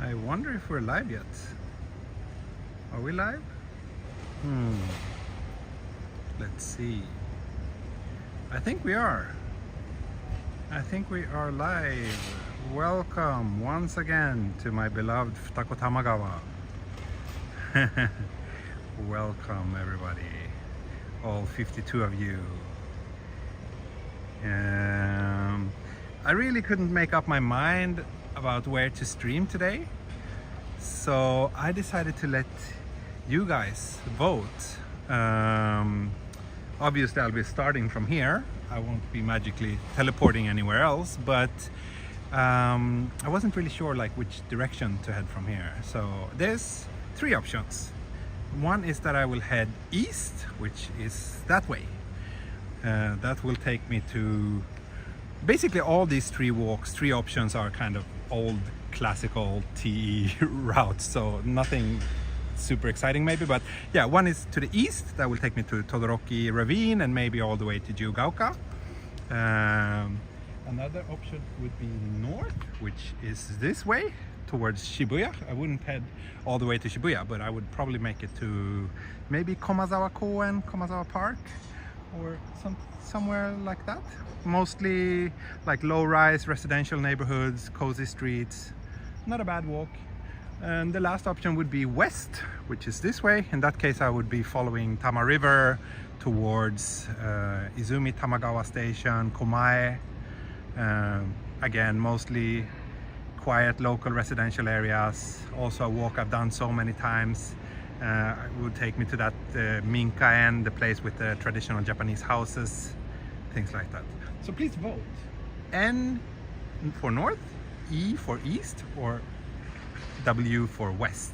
I wonder if we're live yet. Are we live? Let's see. I think we are. I think we are live. Welcome once again to my beloved Futako-Tamagawa. Welcome everybody, all 52 of you. I really couldn't make up my mind about where to stream today, so I decided to let you guys vote. Obviously I'll be starting from here. I won't be magically teleporting anywhere else, but I wasn't really sure like which direction to head from here. So there's three options. One is that I will head east, which is that way. That will take me to basically all these three options are kind of old classical TE routes, so nothing super exciting maybe, but yeah, one is to the east that will take me to Todoroki Ravine and maybe all the way to Jiugaoka. Another option would be north, which is this way towards Shibuya. I wouldn't head all the way to Shibuya, but I would probably make it to maybe Komazawa Koen, Komazawa Park, or somewhere like that. Mostly like low-rise residential neighborhoods, cozy streets, not a bad walk. And the last option would be west, which is this way. In that case I would be following Tama River towards Izumi Tamagawa Station, Komae. Again, mostly quiet local residential areas. Also a walk I've done so many times. It would take me to that Minka-en, the place with the traditional Japanese houses, things like that. So please vote. N for north, E for east, or W for west.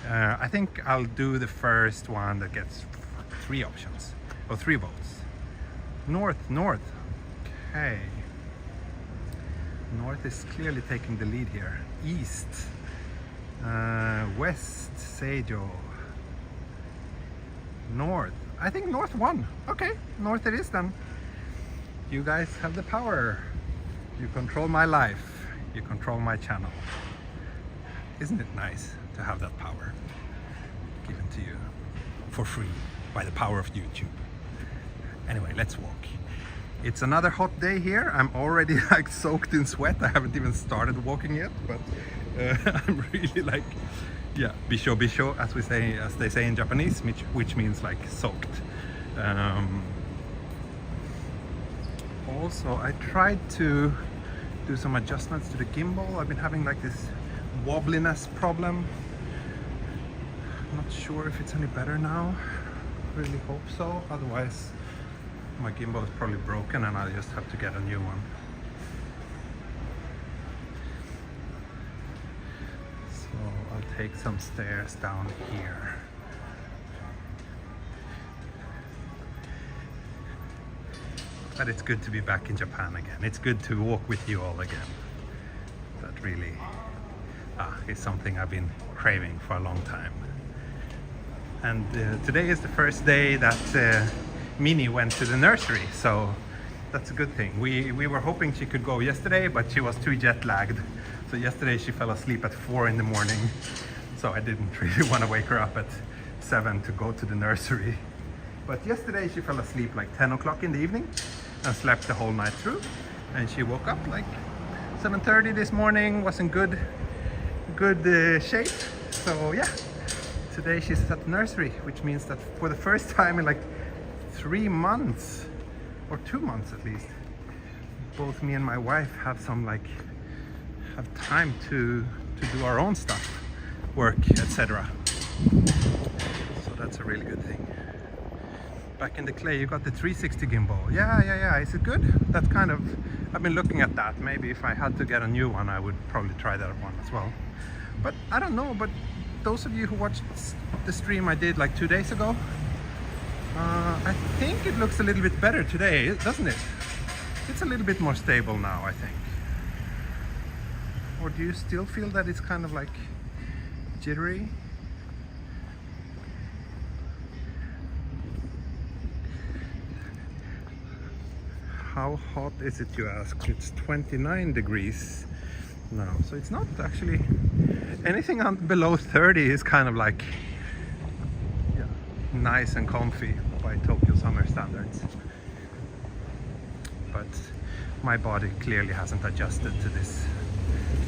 I think I'll do the first one that gets three options, or three votes. North. Okay. North is clearly taking the lead here. East. West, Seijo. North. I think north won. Okay, north it is then. You guys have the power. You control my life. You control my channel. Isn't it nice to have that power given to you for free by the power of YouTube? Anyway, let's walk. It's another hot day here. I'm already like soaked in sweat. I haven't even started walking yet, but I'm really like, yeah, bisho, as they say in Japanese, which means like soaked. Also, I tried to do some adjustments to the gimbal. I've been having like this wobbliness problem. Not sure if it's any better now. Really hope so. Otherwise, my gimbal is probably broken and I'll just have to get a new one. So I'll take some stairs down here. But it's good to be back in Japan again. It's good to walk with you all again. That really is something I've been craving for a long time. And today is the first day that Minnie went to the nursery, so that's a good thing. We were hoping she could go yesterday, but she was too jet lagged. So yesterday she fell asleep at 4 in the morning. So I didn't really want to wake her up at 7 to go to the nursery. But yesterday she fell asleep like 10 o'clock in the evening and slept the whole night through. And she woke up like 7:30 this morning, was in good shape. So yeah, today she's at the nursery, which means that for the first time in like 3 months, or 2 months at least, both me and my wife have time to do our own stuff, work, etc. So that's a really good thing. Back in the clay, you got the 360 gimbal. Yeah. Is it good? That's kind of, I've been looking at that. Maybe if I had to get a new one, I would probably try that one as well. But I don't know, but those of you who watched the stream I did like 2 days ago, I think it looks a little bit better today, doesn't it? It's a little bit more stable now, I think. Or do you still feel that it's kind of like jittery? How hot is it, you ask? It's 29 degrees No, so it's not actually anything on below 30 is kind of like, yeah, nice and comfy by Tokyo summer standards. But my body clearly hasn't adjusted to this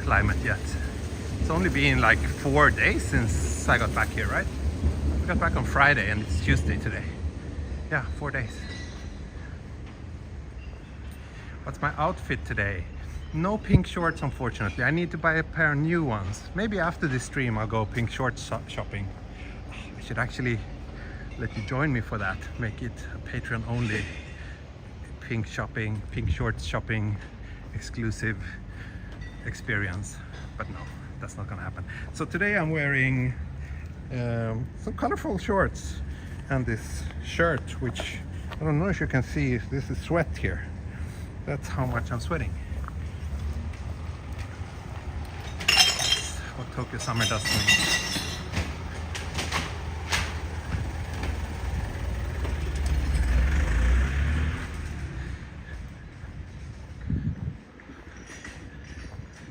climate yet. It's only been like 4 days since I got back here, right? I got back on Friday and it's Tuesday today. Yeah, 4 days. What's my outfit today? No pink shorts, unfortunately. I need to buy a pair of new ones. Maybe after this stream I'll go pink shorts shopping. I should actually let you join me for that. Make it a Patreon only pink shorts shopping exclusive experience. But no, that's not gonna happen. So today I'm wearing some colorful shorts and this shirt, which I don't know if you can see if this is sweat here. That's how much I'm sweating. That's what Tokyo summer does to me.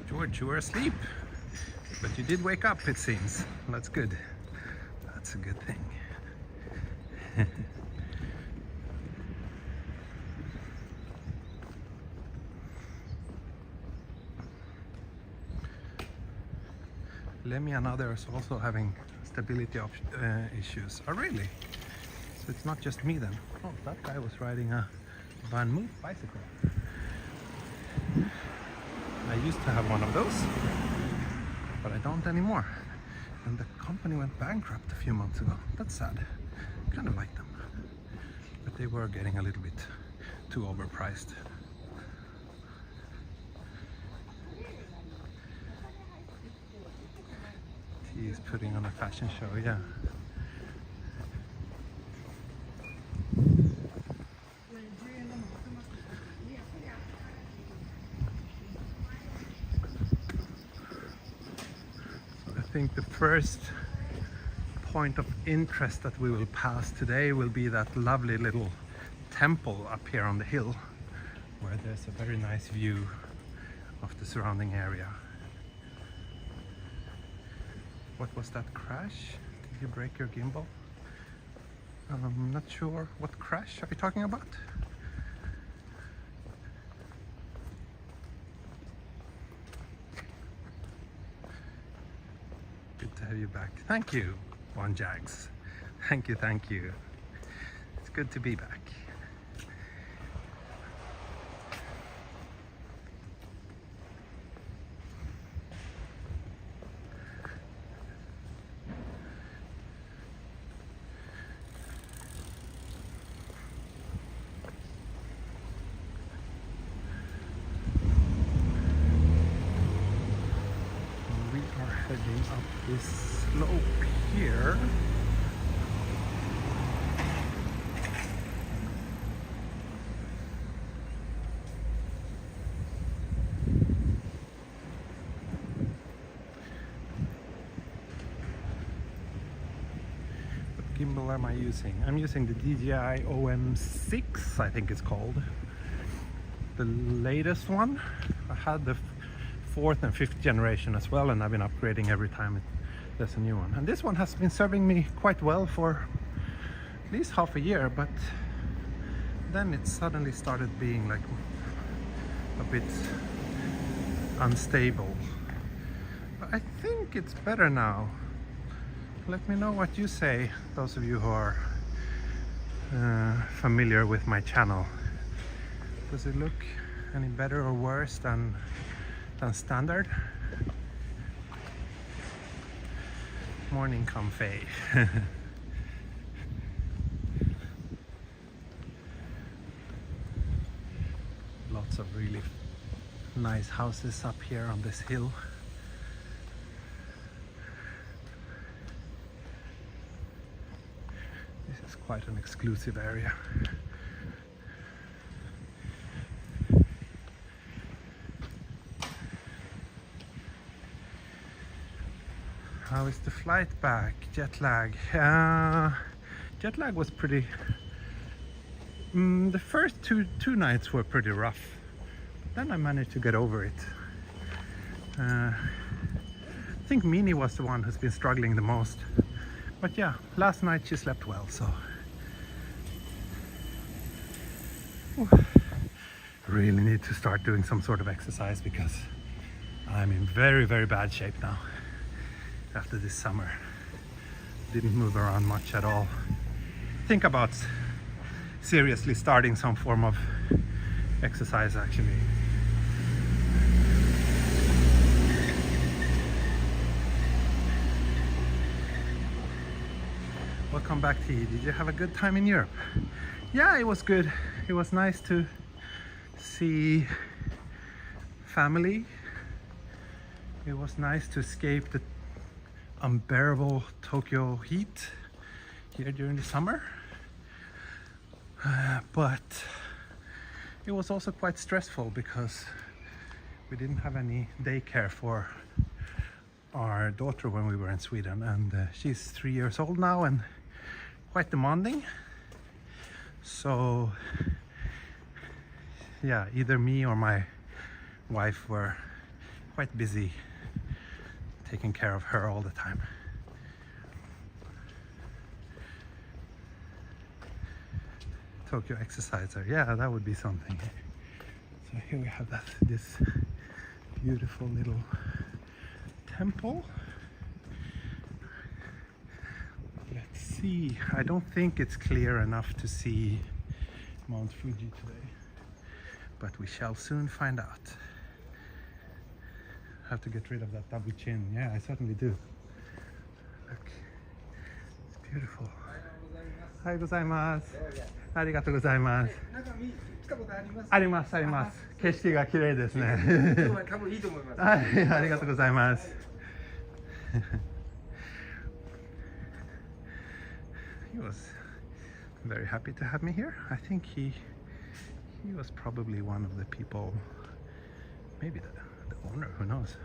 George, you were asleep, but you did wake up, it seems. That's good. That's a good thing. Lemmy and others also having stability issues. Oh, really? So it's not just me then. Oh, that guy was riding a Van Moof bicycle. I used to have one of those, but I don't anymore. And the company went bankrupt a few months ago. That's sad. Kind of like them. But they were getting a little bit too overpriced. He's putting on a fashion show, yeah. So I think the first point of interest that we will pass today will be that lovely little temple up here on the hill, where there's a very nice view of the surrounding area. What was that crash? Did you break your gimbal? I'm not sure. What crash are you talking about? Good to have you back. Thank you, One Jags. Thank you, thank you. It's good to be back. Heading up this slope here. What gimbal am I using? I'm using the DJI OM6, I think it's called. The latest one. I had the 4th and 5th generation as well, and I've been upgrading every time there's a new one. And this one has been serving me quite well for at least half a year, but then it suddenly started being like a bit unstable. But I think it's better now. Let me know what you say, those of you who are familiar with my channel. Does it look any better or worse than standard? Morning comfy. Lots of really nice houses up here on this hill. This is quite an exclusive area. How is the flight back? Jet lag. Jet lag was pretty... the first two nights were pretty rough. But then I managed to get over it. I think Mini was the one who's been struggling the most. But yeah, last night she slept well, so really need to start doing some sort of exercise because I'm in very, very bad shape now after this summer. Didn't move around much at all. Think about seriously starting some form of exercise actually. Welcome back, T. Did you have a good time in Europe? Yeah, it was good. It was nice to see family. It was nice to escape the unbearable Tokyo heat here during the summer. But it was also quite stressful because we didn't have any daycare for our daughter when we were in Sweden, and she's 3 years old now and quite demanding. So yeah, either me or my wife were quite busy taking care of her all the time. Tokyo exerciser, yeah, that would be something. So here we have this beautiful little temple. Let's see, I don't think it's clear enough to see Mount Fuji today, but we shall soon find out. I have to get rid of that double chin. Yeah, I certainly do. Look, it's beautiful. おはようございます。ありがとうございます。あります、あります。景色が綺麗ですね。多分いいと思います。はい、ありがとうございます。He was very happy to have me here. I think he was probably one of the people, maybe the owner, who knows.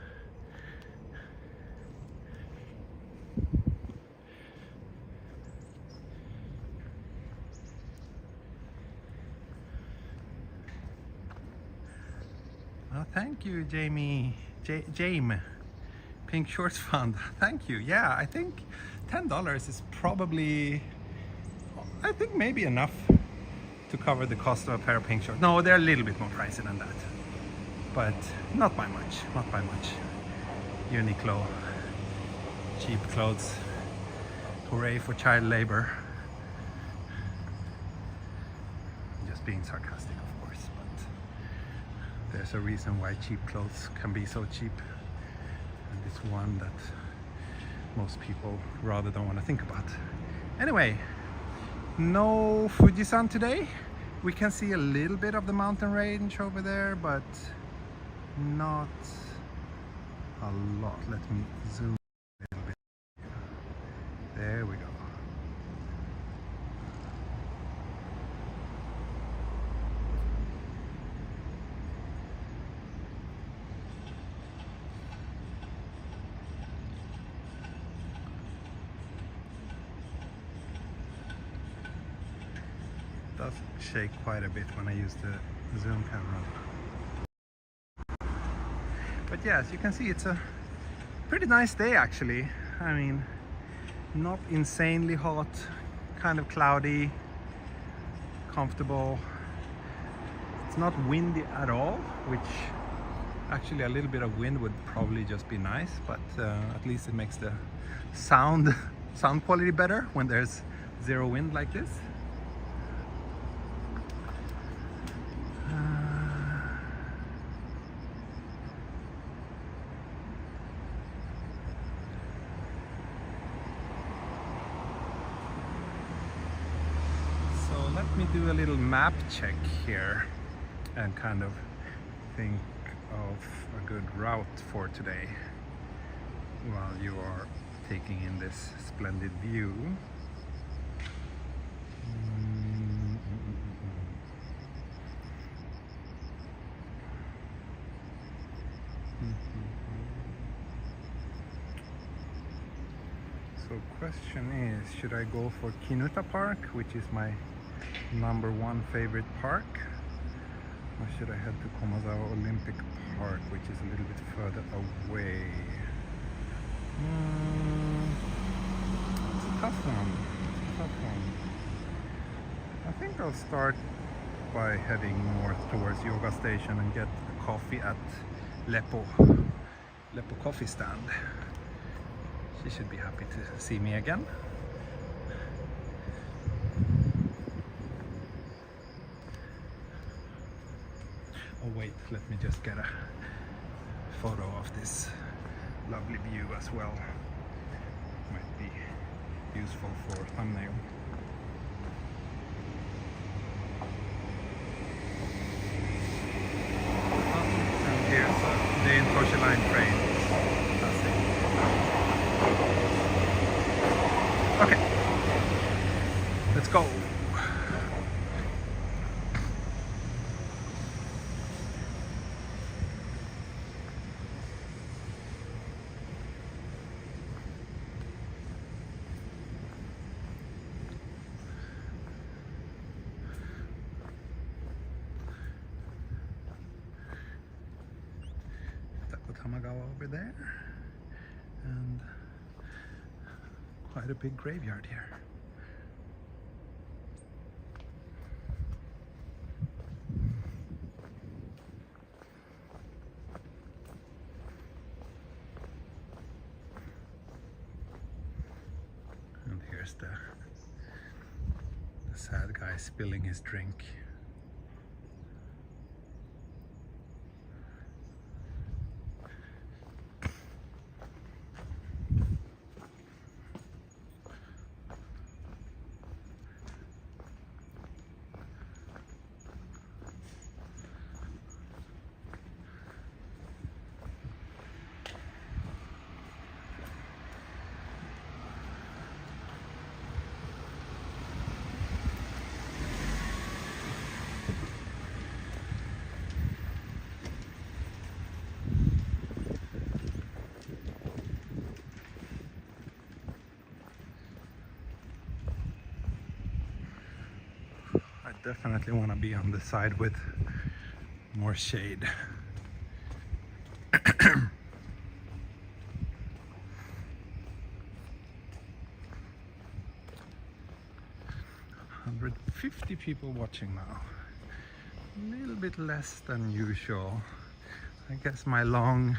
Oh, thank you, Jamie. Jame. Pink Shorts Fund. Thank you. Yeah, I think $10 is probably, I think maybe enough to cover the cost of a pair of pink shorts. No, they're a little bit more pricey than that, but not by much. Not by much. Uniqlo, cheap clothes. Hooray for child labor. I'm just being sarcastic, of course, but there's a reason why cheap clothes can be so cheap, and it's one that most people rather don't want to think about. Anyway, no Fuji-san today. We can see a little bit of the mountain range over there, but not a lot. Let me zoom a little bit. There we go. Does shake quite a bit when I use the zoom camera. But yeah, as you can see, it's a pretty nice day actually. I mean, not insanely hot, kind of cloudy, comfortable. It's not windy at all, which actually a little bit of wind would probably just be nice, but at least it makes the sound quality better when there's zero wind like this. Let me do a little map check here and kind of think of a good route for today while you are taking in this splendid view. So question is, should I go for Kinuta Park, which is my #1 favorite park, or should I head to Komazawa Olympic park, which is a little bit further away. It's a tough one. I think I'll start by heading north towards Yoga Station and get a coffee at Leppo coffee stand. She should be happy to see me again. Oh wait, let me just get a photo of this lovely view as well. Might be useful for thumbnail. And here's the Intosha line train passing. Okay, let's go. Futako-Tamagawa over there, and quite a big graveyard here. And here's the sad guy spilling his drink. Definitely want to be on the side with more shade. 150 people watching now. A little bit less than usual. I guess my long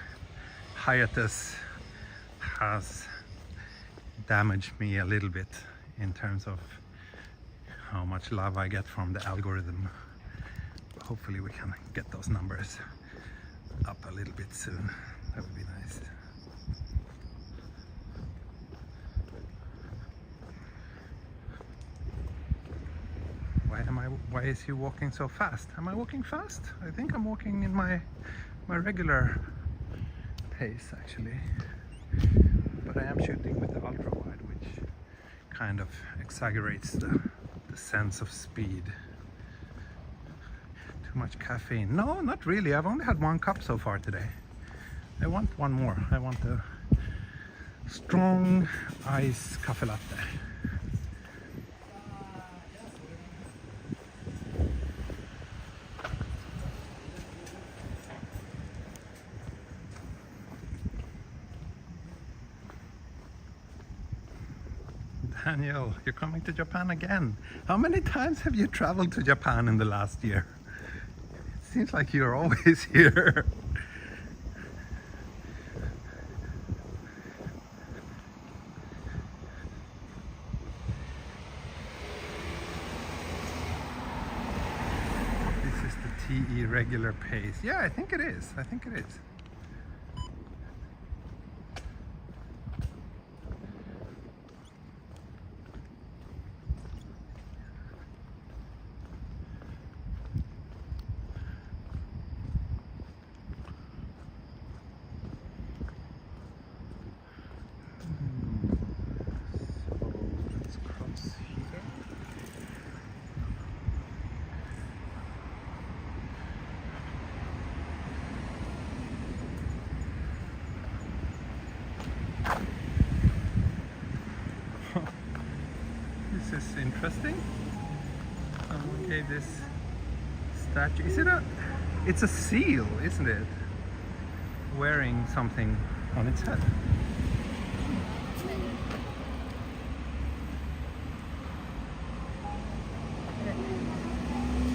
hiatus has damaged me a little bit in terms of how much love I get from the algorithm. Hopefully we can get those numbers up a little bit soon. That would be nice. Why is he walking so fast? Am I walking fast? I think I'm walking in my regular pace actually. But I am shooting with the ultra wide, which kind of exaggerates the sense of speed. Too much caffeine? No, not really. I've only had one cup so far today. I want one more. I want a strong ice cafe latte. Daniel, you're coming to Japan again. How many times have you traveled to Japan in the last year? It seems like you're always here. This is the TE regular pace. Yeah, I think it is. I think it is. This is interesting. Okay, this statue, it's a seal, isn't it? wearing something on its head.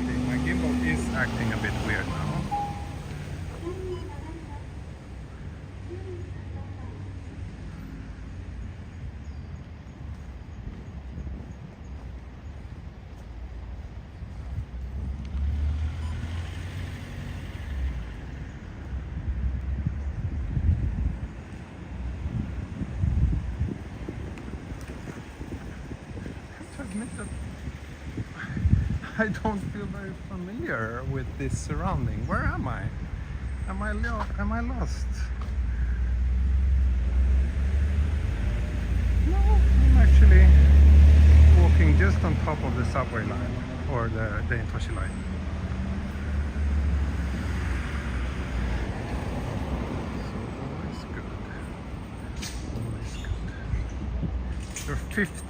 Okay, my gimbal is acting a bit weird now. Admit that I don't feel very familiar with this surrounding. Where am I? Am I lost? No, I'm actually walking just on top of the subway line or the Intoshi line. So always good. Always good. Your fifth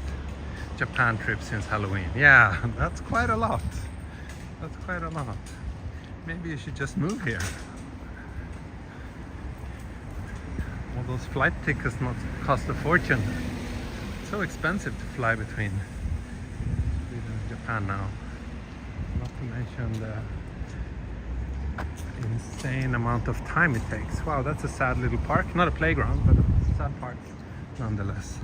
Japan trip since Halloween. Yeah, that's quite a lot. That's quite a lot. Maybe you should just move here. All those flight tickets must cost a fortune. It's so expensive to fly between Sweden and Japan now. Not to mention the insane amount of time it takes. Wow, that's a sad little park. Not a playground, but a sad park nonetheless.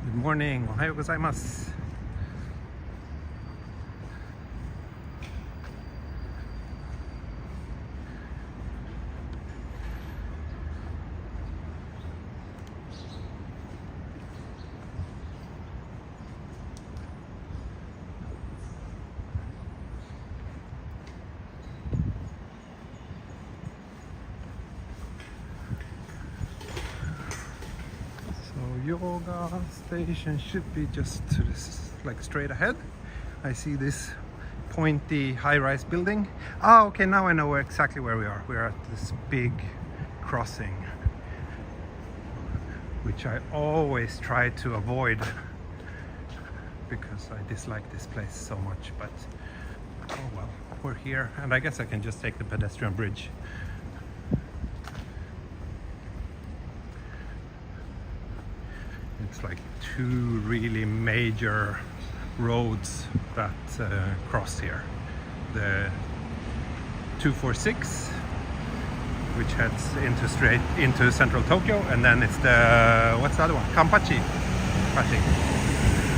Good morning, ohayo gozaimasu. Yoga station should be just to this, like straight ahead. I see this pointy high-rise building. Oh, okay, now I know exactly where we are. We're at this big crossing, which I always try to avoid because I dislike this place so much. But oh well, we're here, and I guess I can just take the pedestrian bridge. It's like two really major roads that cross here. The 246, which heads straight into central Tokyo, and then it's the, what's the other one? Kampachi, I think.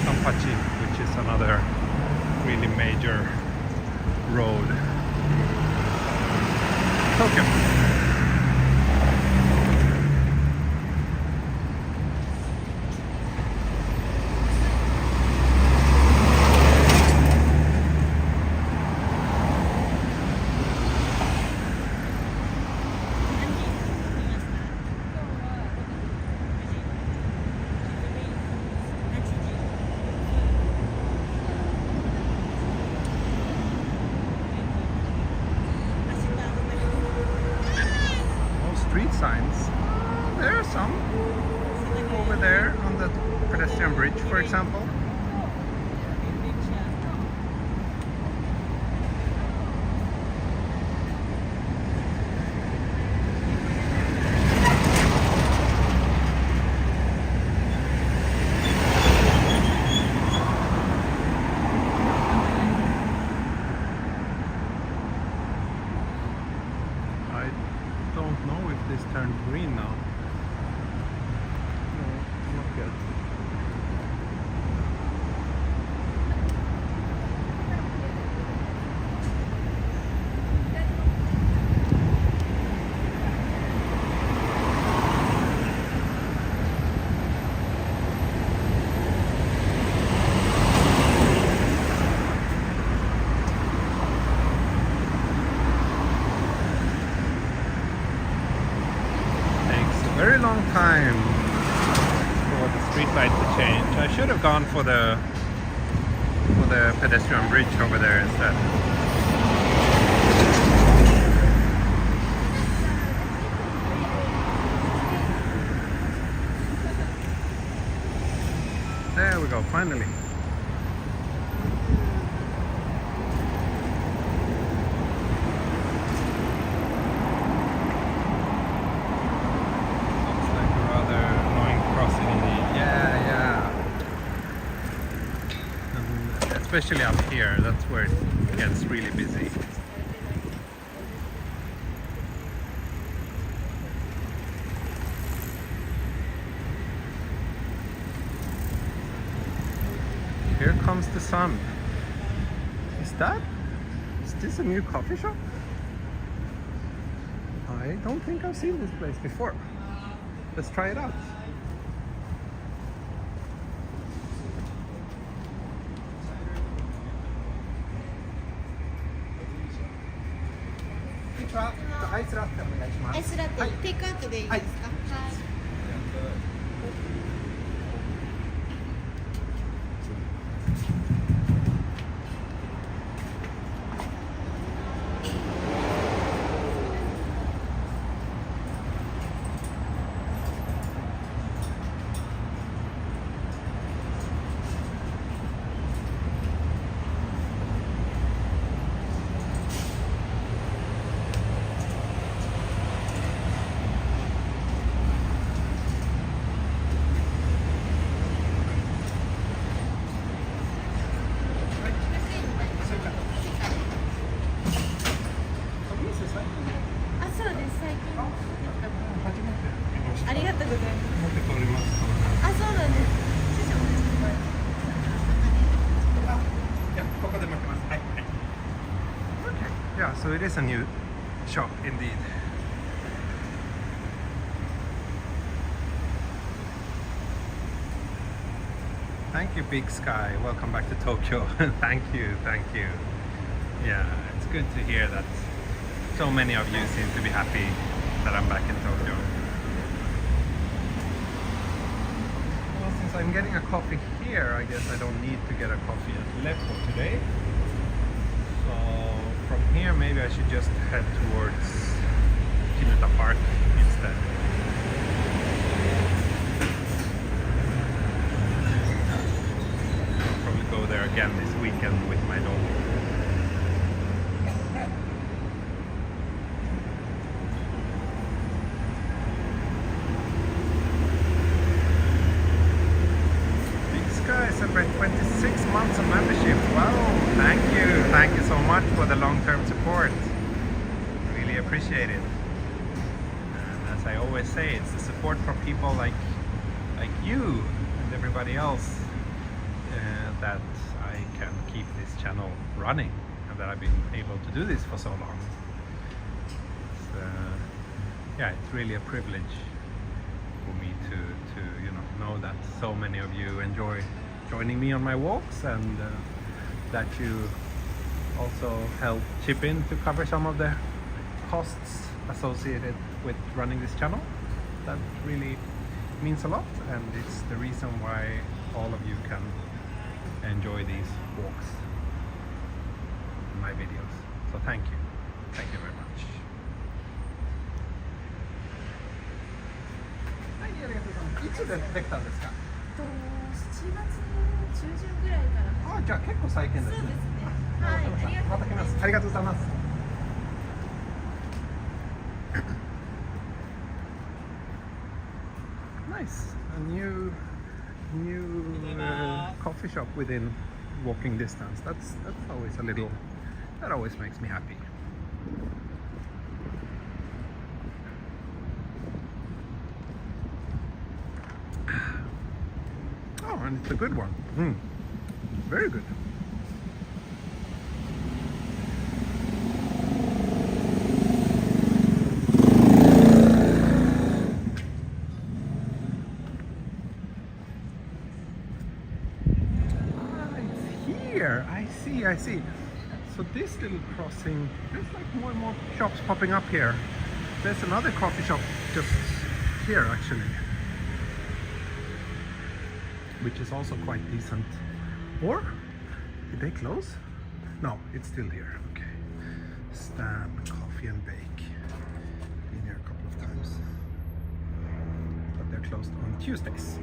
Kampachi, which is another really major road. Tokyo. Street signs. There are some over there on the pedestrian bridge, for example. I don't know if this turned green now. No, not yet. Very long time for the street light to change. I should have gone for the pedestrian bridge over there instead. There we go, finally. especially up here. That's where it gets really busy. Here comes the sun. Is this a new coffee shop? I don't think I've seen this place before. Let's try it out. Ice latte お願いします。アイスラテ、はい。テイクアウトでいいですか？はい。あ、そうです。最近。ありがとうございます。持って通ります。あ、そうなんです。少々お待ちください。いや、ここで待ってます。はい。Okay. Yeah, so it is a new shop indeed. Thank you, Big Sky. Welcome back to Tokyo. Thank you. Yeah, it's good to hear that so many of you seem to be happy that I'm back in Tokyo. Well, since I'm getting a coffee here, I guess I don't need to get a coffee at Leppo today. So from here, maybe I should just head towards Kinuta Park instead. Probably go there again this weekend with my dog. Big Sky celebrate 26 months of membership. Wow, thank you so much for the long-term support. Really appreciate it. And as I always say, it's the support from people like you and everybody else that I can keep this channel running, and that I've been able to do this for so long. Yeah, it's really a privilege for me to know that so many of you enjoy joining me on my walks, and that you also help chip in to cover some of the costs associated with running this channel. That really means a lot, and it's the reason why all of you can enjoy these walks in my videos. So thank you very much. はい、ありがとうございます。いつできたんですか？7月中旬ぐらいから。あ、じゃあ結構最近ですね。そうですね。はい。また来ます。ありがとうございます。Nice. A new coffee shop within walking distance. That's always a little. That always makes me happy. Oh, and it's a good one. Very good. I see. So this little crossing, there's like more and more shops popping up here. There's another coffee shop just here actually, which is also quite decent. Or did they close? No, it's still here. Okay. Stan Coffee and Bake. Been here a couple of times, but they're closed on Tuesdays.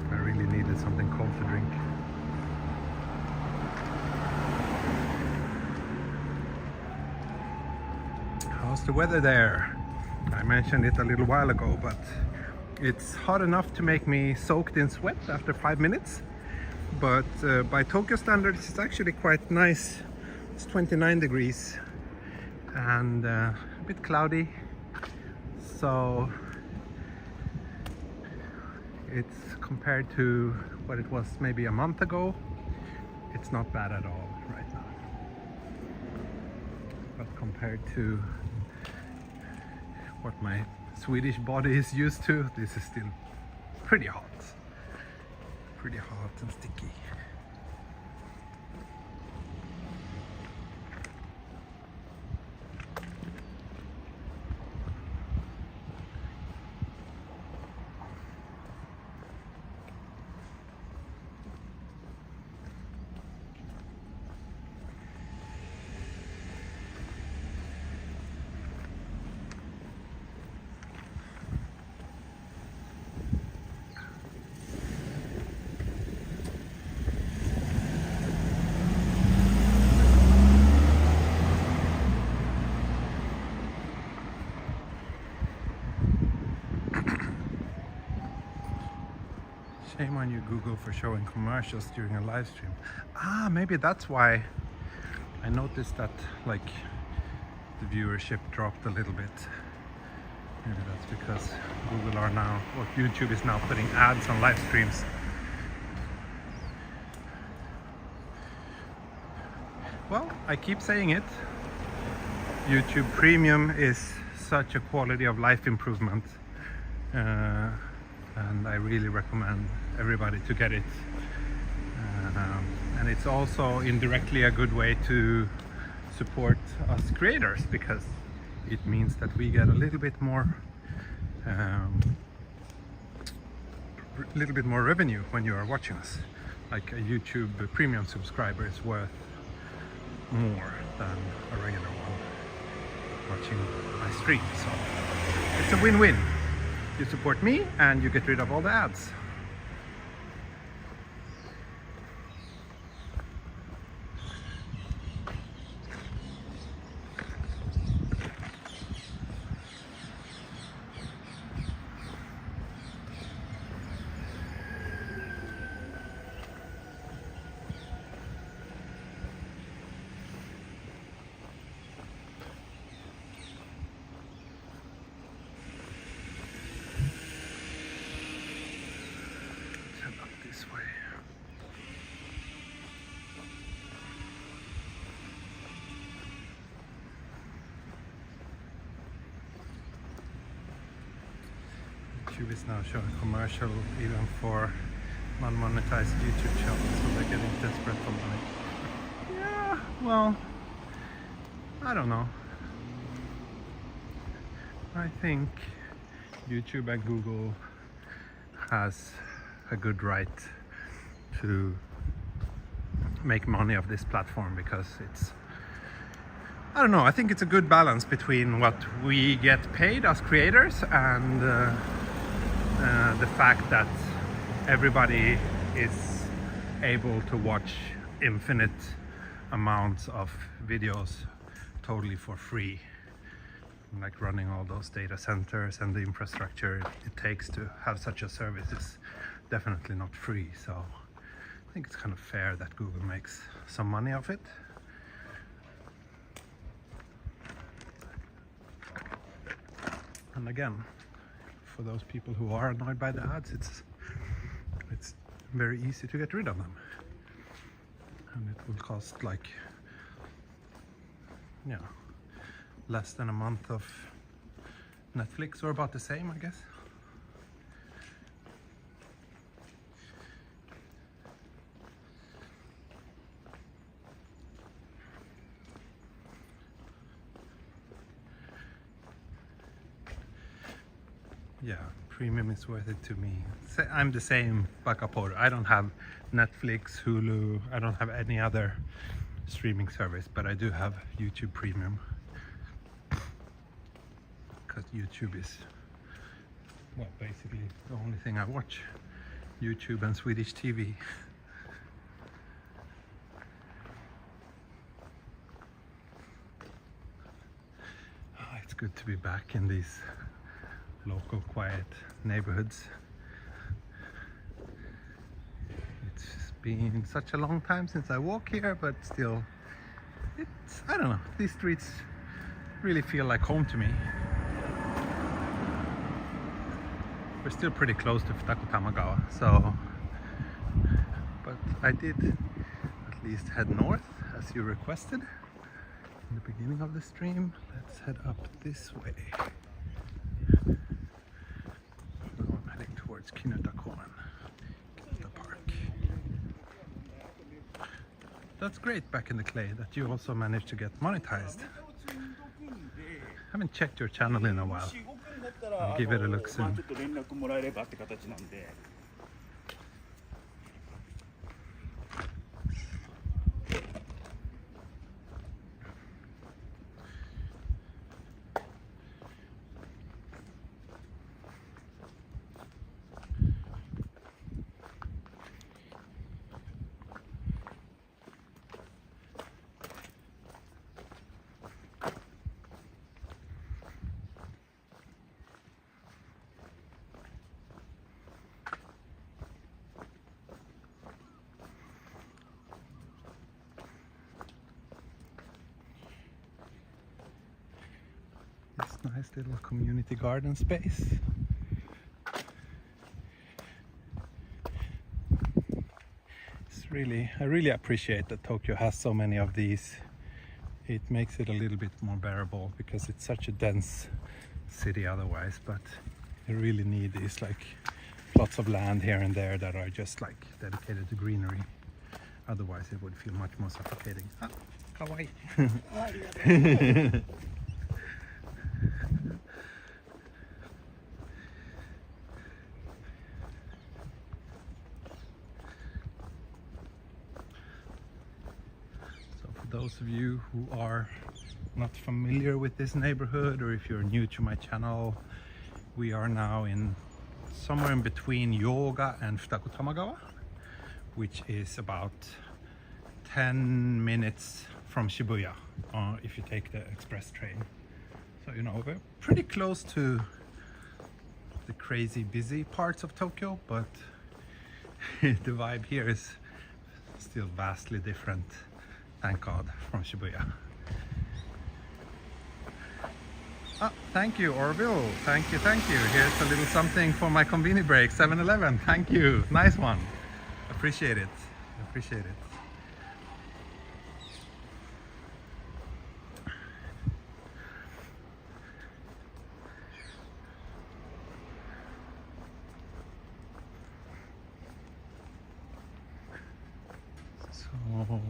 I really needed something cold to drink. How's the weather there? I mentioned it a little while ago, but It's hot enough to make me soaked in sweat after 5 minutes, but by Tokyo standards it's actually quite nice. It's 29 degrees and a bit cloudy, so it's compared to what it was maybe a month ago, it's not bad at all right now. But compared to what my Swedish body is used to, this is still pretty hot and sticky. Shame on you, Google, for showing commercials during a live stream. Ah, maybe that's why I noticed that, like, the viewership dropped a little bit. Maybe that's because Google are now, or YouTube is now putting ads on live streams. Well, I keep saying it. YouTube Premium is such a quality of life improvement. And I really recommend everybody to get it. And it's also indirectly a good way to support us creators, because it means that we get a little bit more revenue when you are watching us. Like a YouTube Premium subscriber is worth more than a regular one watching my stream, so it's a win-win. You support me and you get rid of all the ads. YouTube is now showing commercial even for non-monetized YouTube channels, so they're getting desperate for money. Yeah, well, I don't know. I think YouTube and Google has a good right to make money of this platform, because it's, I don't know, I think it's a good balance between what we get paid as creators and the fact that everybody is able to watch infinite amounts of videos totally for free. Like running all those data centers and the infrastructure it takes to have such a service is definitely not free, so I think it's kind of fair that Google makes some money off it. And again, for those people who are annoyed by the ads, it's very easy to get rid of them, and it will cost, like, yeah, less than a month of Netflix, or about the same, I guess. Yeah, Premium is worth it to me. I'm the same Bakaporu. I don't have Netflix, Hulu, I don't have any other streaming service, but I do have YouTube Premium, because YouTube is, well, basically the only thing I watch. YouTube and Swedish TV. It's good to be back in these local quiet neighborhoods. It's been such a long time since I walk here, but still, I don't know, these streets really feel like home to me. We're still pretty close to Futako-Tamagawa, so, but I did at least head north as you requested in the beginning of the stream. Let's head up this way. Now I'm heading towards Futako-Tamagawa Park. That's great back in the clay that you also managed to get monetized. Haven't checked your channel in a while. I'll give it a look soon. This nice little community garden space. I really appreciate that Tokyo has so many of these. It makes it a little bit more bearable because it's such a dense city otherwise, but you really need these like plots of land here and there that are just like dedicated to greenery. Otherwise it would feel much more suffocating. Ah, kawaii. Those of you who are not familiar with this neighborhood, or if you're new to my channel, we are now in somewhere in between Yoga and Futako-Tamagawa, which is about 10 minutes from Shibuya if you take the express train. So you know, we're pretty close to the crazy busy parts of Tokyo, but the vibe here is still vastly different. Thank God, from Shibuya. Ah, thank you, Orville. Thank you, thank you. Here's a little something for my convenience break, 7-Eleven. Thank you. Nice one. Appreciate it. Appreciate it. So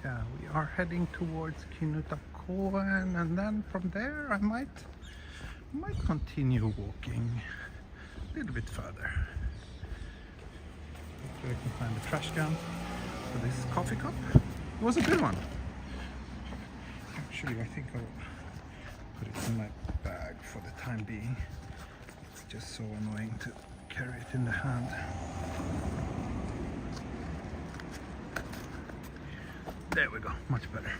yeah, we are heading towards Futako-Tamagawa, and then from there I might continue walking a little bit further. Hopefully I can find the trash can for this coffee cup. It was a good one. Actually, I think I'll put it in my bag for the time being. It's just so annoying to carry it in the hand. There we go, much better.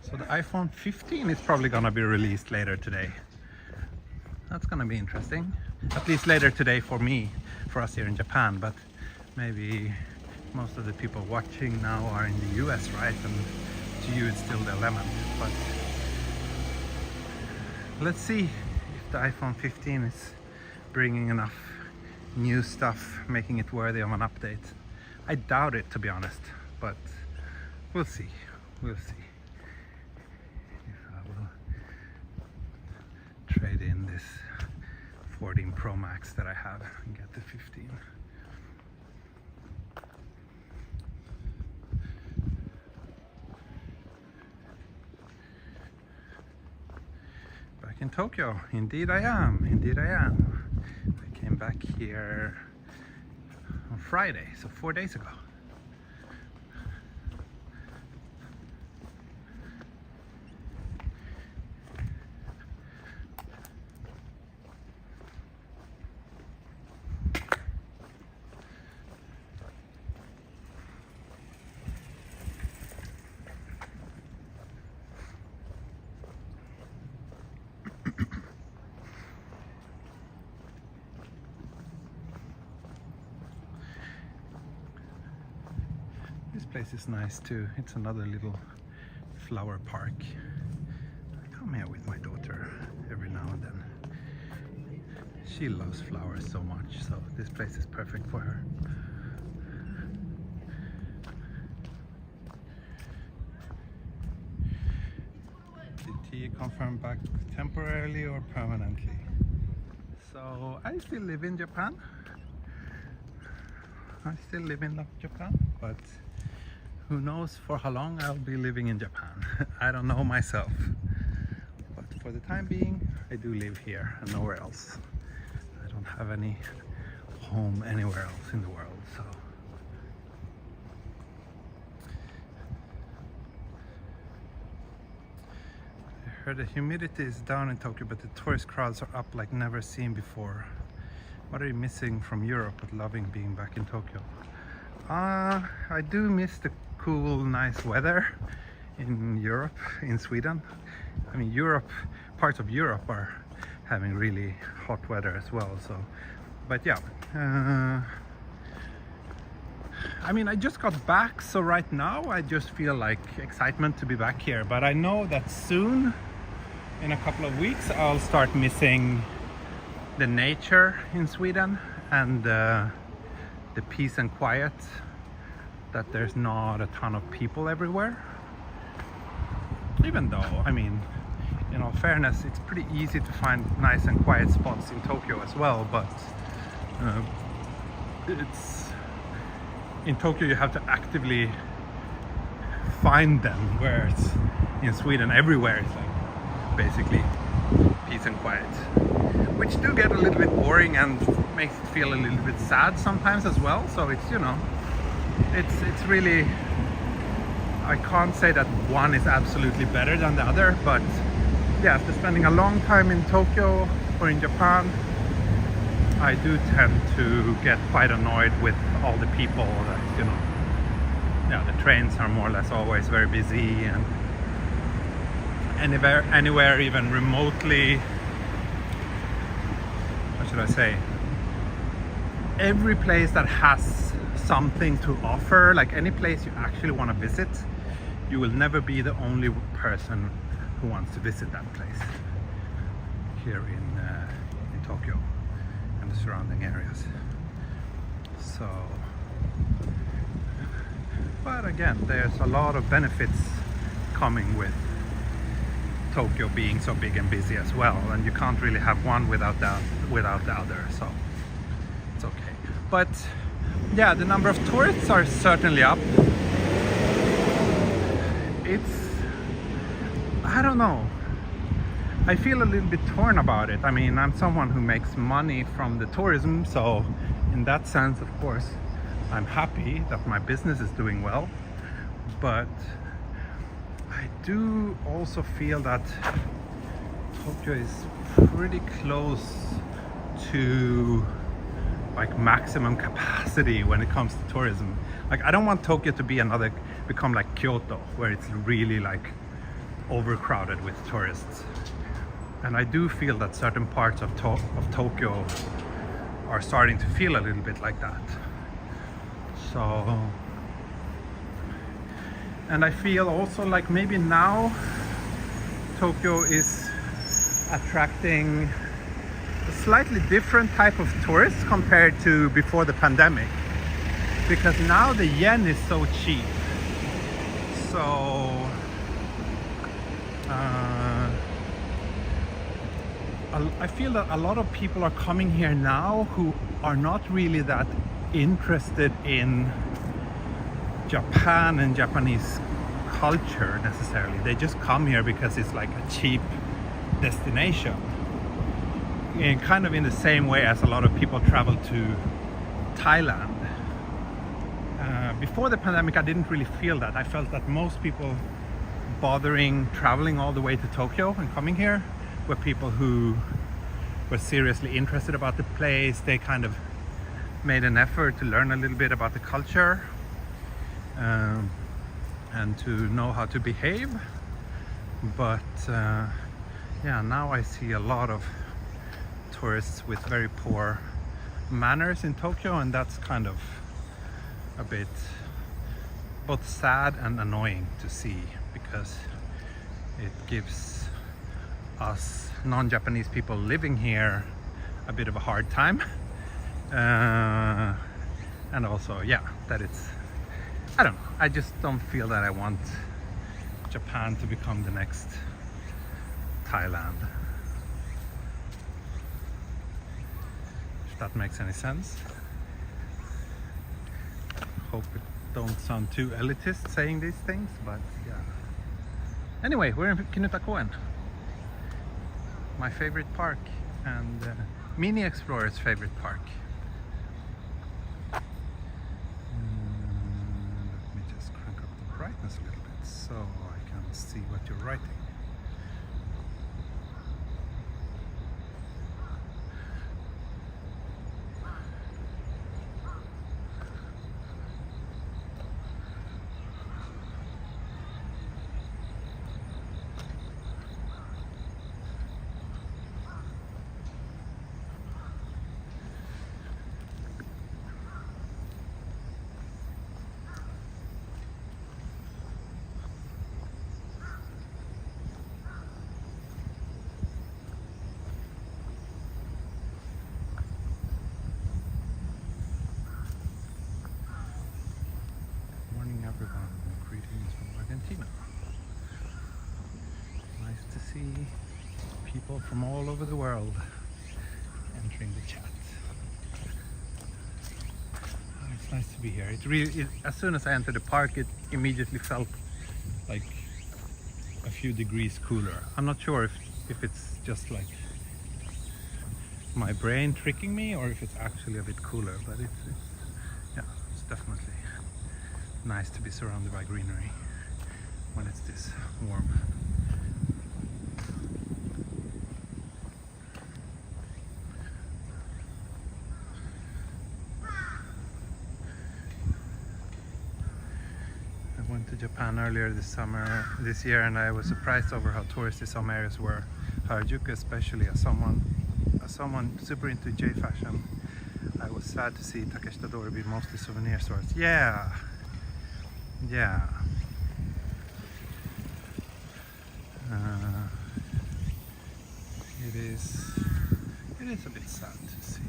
So the iPhone 15 is probably gonna be released later today. That's gonna be interesting. At least later today for me, for us here in Japan, but maybe most of the people watching now are in the US, right? And to you it's still the 11th, but let's see if the iPhone 15 is bringing enough new stuff, making it worthy of an update. I doubt it, to be honest, but we'll see. We'll see if I will trade in this 14 Pro Max that I have and get the 15. In Tokyo, indeed I am, indeed I am. I came back here on Friday, so 4 days ago. place is nice too. It's another little flower park. I come here with my daughter every now and then. She loves flowers so much, so this place is perfect for her. Did he confirm back temporarily or permanently? So I still live in Japan. I still live in Japan, but who knows for how long I'll be living in Japan. I don't know myself. But for the time being, I do live here and nowhere else. I don't have any home anywhere else in the world, so. I heard the humidity is down in Tokyo, but the tourist crowds are up like never seen before. What are you missing from Europe but loving being back in Tokyo? I do miss the cool, nice weather in Europe, in Sweden. I mean, parts of Europe are having really hot weather as well, so. But yeah, I mean, I just got back, so right now I just feel like excitement to be back here. But I know that soon, in a couple of weeks, I'll start missing the nature in Sweden and the peace and quiet, that there's not a ton of people everywhere. Even though, I mean, in all fairness, it's pretty easy to find nice and quiet spots in Tokyo as well, but in Tokyo you have to actively find them, whereas in Sweden everywhere is like basically peace and quiet, which do get a little bit boring and makes it feel a little bit sad sometimes as well. So it's, you know, it's really, I can't say that one is absolutely better than the other, but yeah, after spending a long time in Tokyo or in Japan, I do tend to get quite annoyed with all the people that, you know, yeah, the trains are more or less always very busy, and anywhere even remotely, what should I say, every place that has something to offer, like any place you actually want to visit, you will never be the only person who wants to visit that place here in Tokyo and the surrounding areas. So, but again, there's a lot of benefits coming with Tokyo being so big and busy as well, and you can't really have one without the other, so it's okay. But yeah, the number of tourists are certainly up. I don't know, I feel a little bit torn about it. I mean, I'm someone who makes money from the tourism, so in that sense, of course, I'm happy that my business is doing well, but I do also feel that Tokyo is pretty close to like maximum capacity when it comes to tourism. Like, I don't want Tokyo to become like Kyoto, where it's really like overcrowded with tourists. And I do feel that certain parts of Tokyo are starting to feel a little bit like that. So, and I feel also like maybe now Tokyo is attracting a slightly different type of tourists compared to before the pandemic, because now the yen is so cheap. So I feel that a lot of people are coming here now who are not really that interested in Japan and Japanese culture necessarily. They just come here because it's like a cheap destination, and kind of in the same way as a lot of people travel to Thailand. Before the pandemic, I didn't really feel that. I felt that most people traveling all the way to Tokyo and coming here were people who were seriously interested about the place. They kind of made an effort to learn a little bit about the culture and to know how to behave. But yeah, now I see a lot of tourists with very poor manners in Tokyo, and that's kind of a bit both sad and annoying to see, because it gives us non-Japanese people living here a bit of a hard time. And also, yeah, that it's, I don't know, I just don't feel that I want Japan to become the next Thailand. If that makes any sense. Hope it don't sound too elitist saying these things, but yeah. Anyway, we're in Futako-Tamagawa, my favorite park, and Mini Explorer's favorite park. Let me just crank up the brightness a little bit so I can see what you're writing. Everyone, greetings from Argentina. Nice to see people from all over the world entering the chat. It's nice to be here. As soon as I entered the park, it immediately felt like a few degrees cooler. I'm not sure if it's just like my brain tricking me or if it's actually a bit cooler, but yeah, it's definitely nice to be surrounded by greenery when it's this warm. I went to Japan earlier this year, and I was surprised over how touristy some areas were. Harajuku especially, as someone super into J fashion, I was sad to see Takeshita-dori be mostly souvenir stores. Yeah. It is a bit sad to see.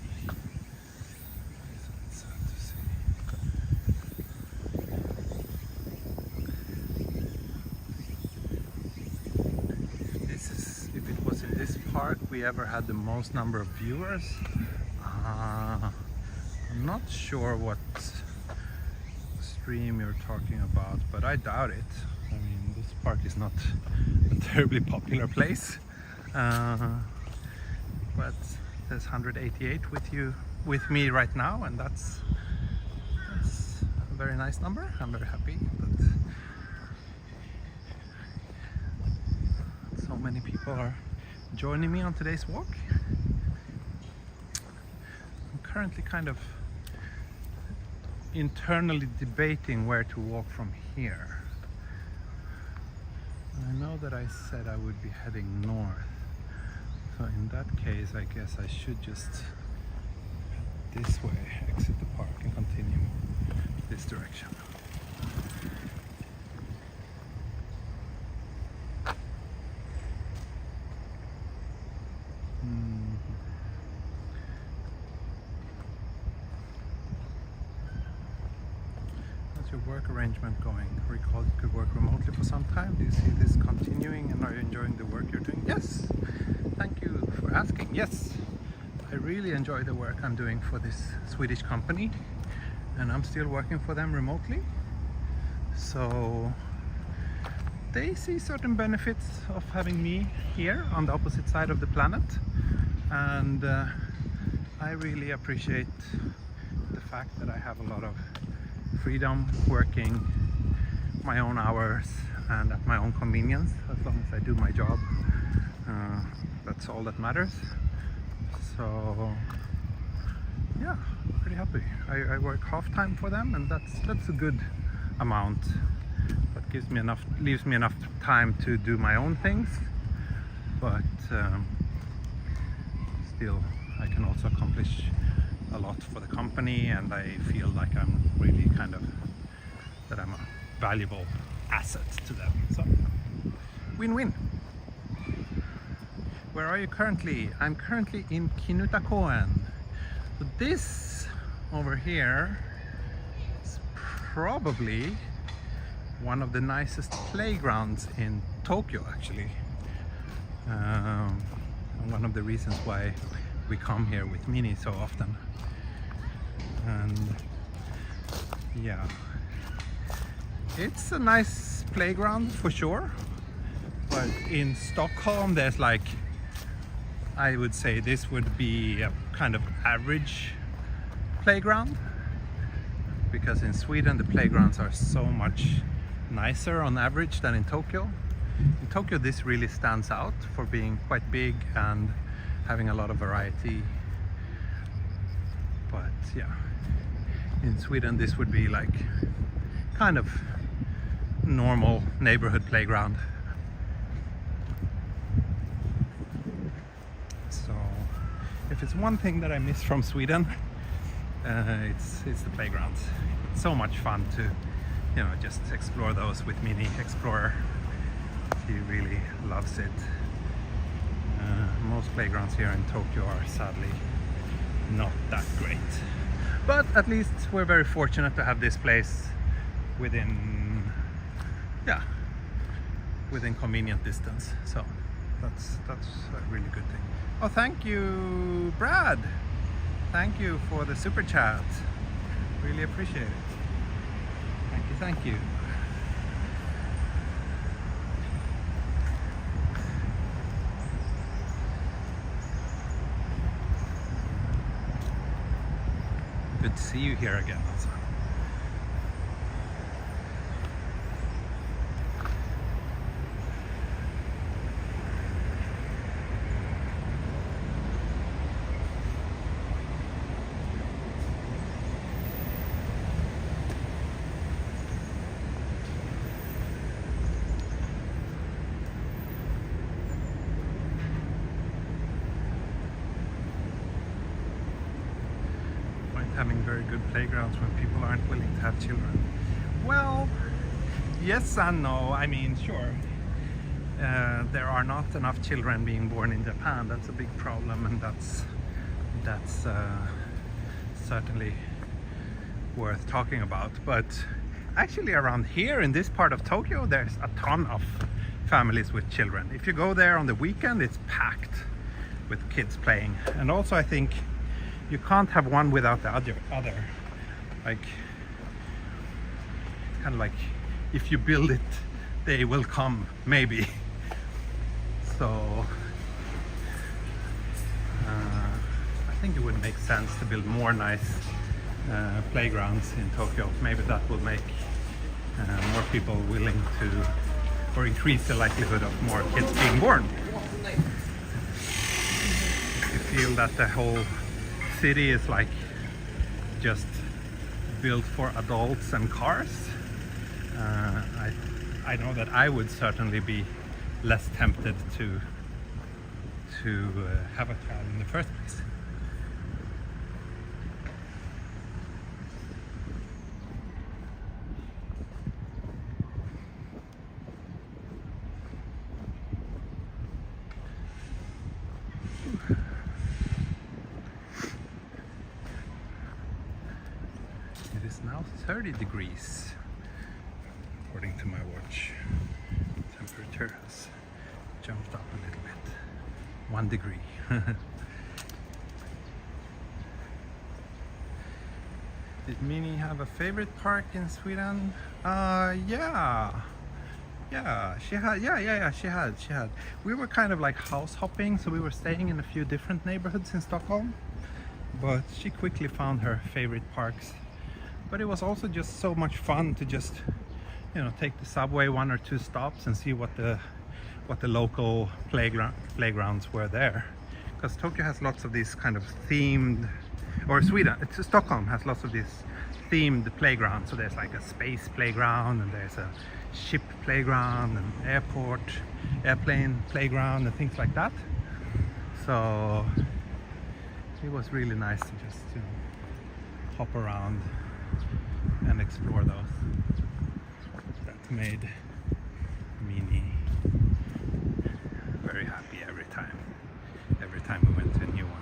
If it was in this park we ever had the most number of viewers. I'm not sure what stream you're talking about, but I doubt it. I mean, this park is not a terribly popular place, but there's 188 with me right now, and that's a very nice number. I'm very happy that so many people are joining me on today's walk. I'm currently kind of internally debating where to walk from here. I know that I said I would be heading north, so in that case I guess I should just head this way, exit the park and continue this direction. Your work arrangement going? Recall you could work remotely for some time. Do you see this continuing, and are you enjoying the work you're doing? Yes, thank you for asking. Yes, I really enjoy the work I'm doing for this Swedish company, and I'm still working for them remotely. So they see certain benefits of having me here on the opposite side of the planet, and I really appreciate the fact that I have a lot of freedom working my own hours and at my own convenience, as long as I do my job. That's all that matters. So yeah, pretty happy. I work half time for them, and that's a good amount. That leaves me enough time to do my own things, but still I can also accomplish a lot for the company, and I feel like I'm really kind of that I'm valuable asset to them. So win-win. Where are you currently? I'm currently in Kinutakoen. So this over here is probably one of the nicest playgrounds in Tokyo, actually. One of the reasons why we come here with Mini so often. And yeah, it's a nice playground for sure, but in Stockholm there's like, I would say this would be a kind of average playground, because in Sweden the playgrounds are so much nicer on average than in Tokyo. In Tokyo this really stands out for being quite big and having a lot of variety, but yeah, in Sweden this would be like kind of normal neighborhood playground. So if it's one thing that I miss from Sweden, it's the playgrounds. It's so much fun to, you know, just explore those with Mini Explorer. He really loves it. Most playgrounds here in Tokyo are sadly not that great, but at least we're very fortunate to have this place within, yeah, within convenient distance. So that's a really good thing. Oh, thank you, Brad. Thank you for the super chat. Really appreciate it. Thank you, thank you. Good to see you here again also. Having very good playgrounds when people aren't willing to have children. Well, yes and no. I mean, sure, there are not enough children being born in Japan. That's a big problem, and that's certainly worth talking about. But actually around here in this part of Tokyo there's a ton of families with children. If you go there on the weekend, it's packed with kids playing. And also I think you can't have one without the other. Like, kind of like, if you build it, they will come, maybe. So I think it would make sense to build more nice playgrounds in Tokyo. Maybe that will make more people willing to, or increase the likelihood of more kids being born. If you feel that the whole city is like just built for adults and cars, I know that I would certainly be less tempted to have a child in the first place. It is now 30 degrees, according to my watch. Temperature has jumped up a little bit. 1 degree. Did Mini have a favorite park in Sweden? Yeah, she had. We were kind of like house hopping, so we were staying in a few different neighborhoods in Stockholm, but she quickly found her favorite parks. But it was also just so much fun to just, you know, take the subway 1 or 2 stops and see what the local playgrounds were there. Because Tokyo has lots of these kind of themed, or Stockholm has lots of these themed playgrounds. So there's like a space playground, and there's a ship playground, and airplane playground, and things like that. So it was really nice to just, you know, hop around and explore those. made Mini very happy every time we went to a new one.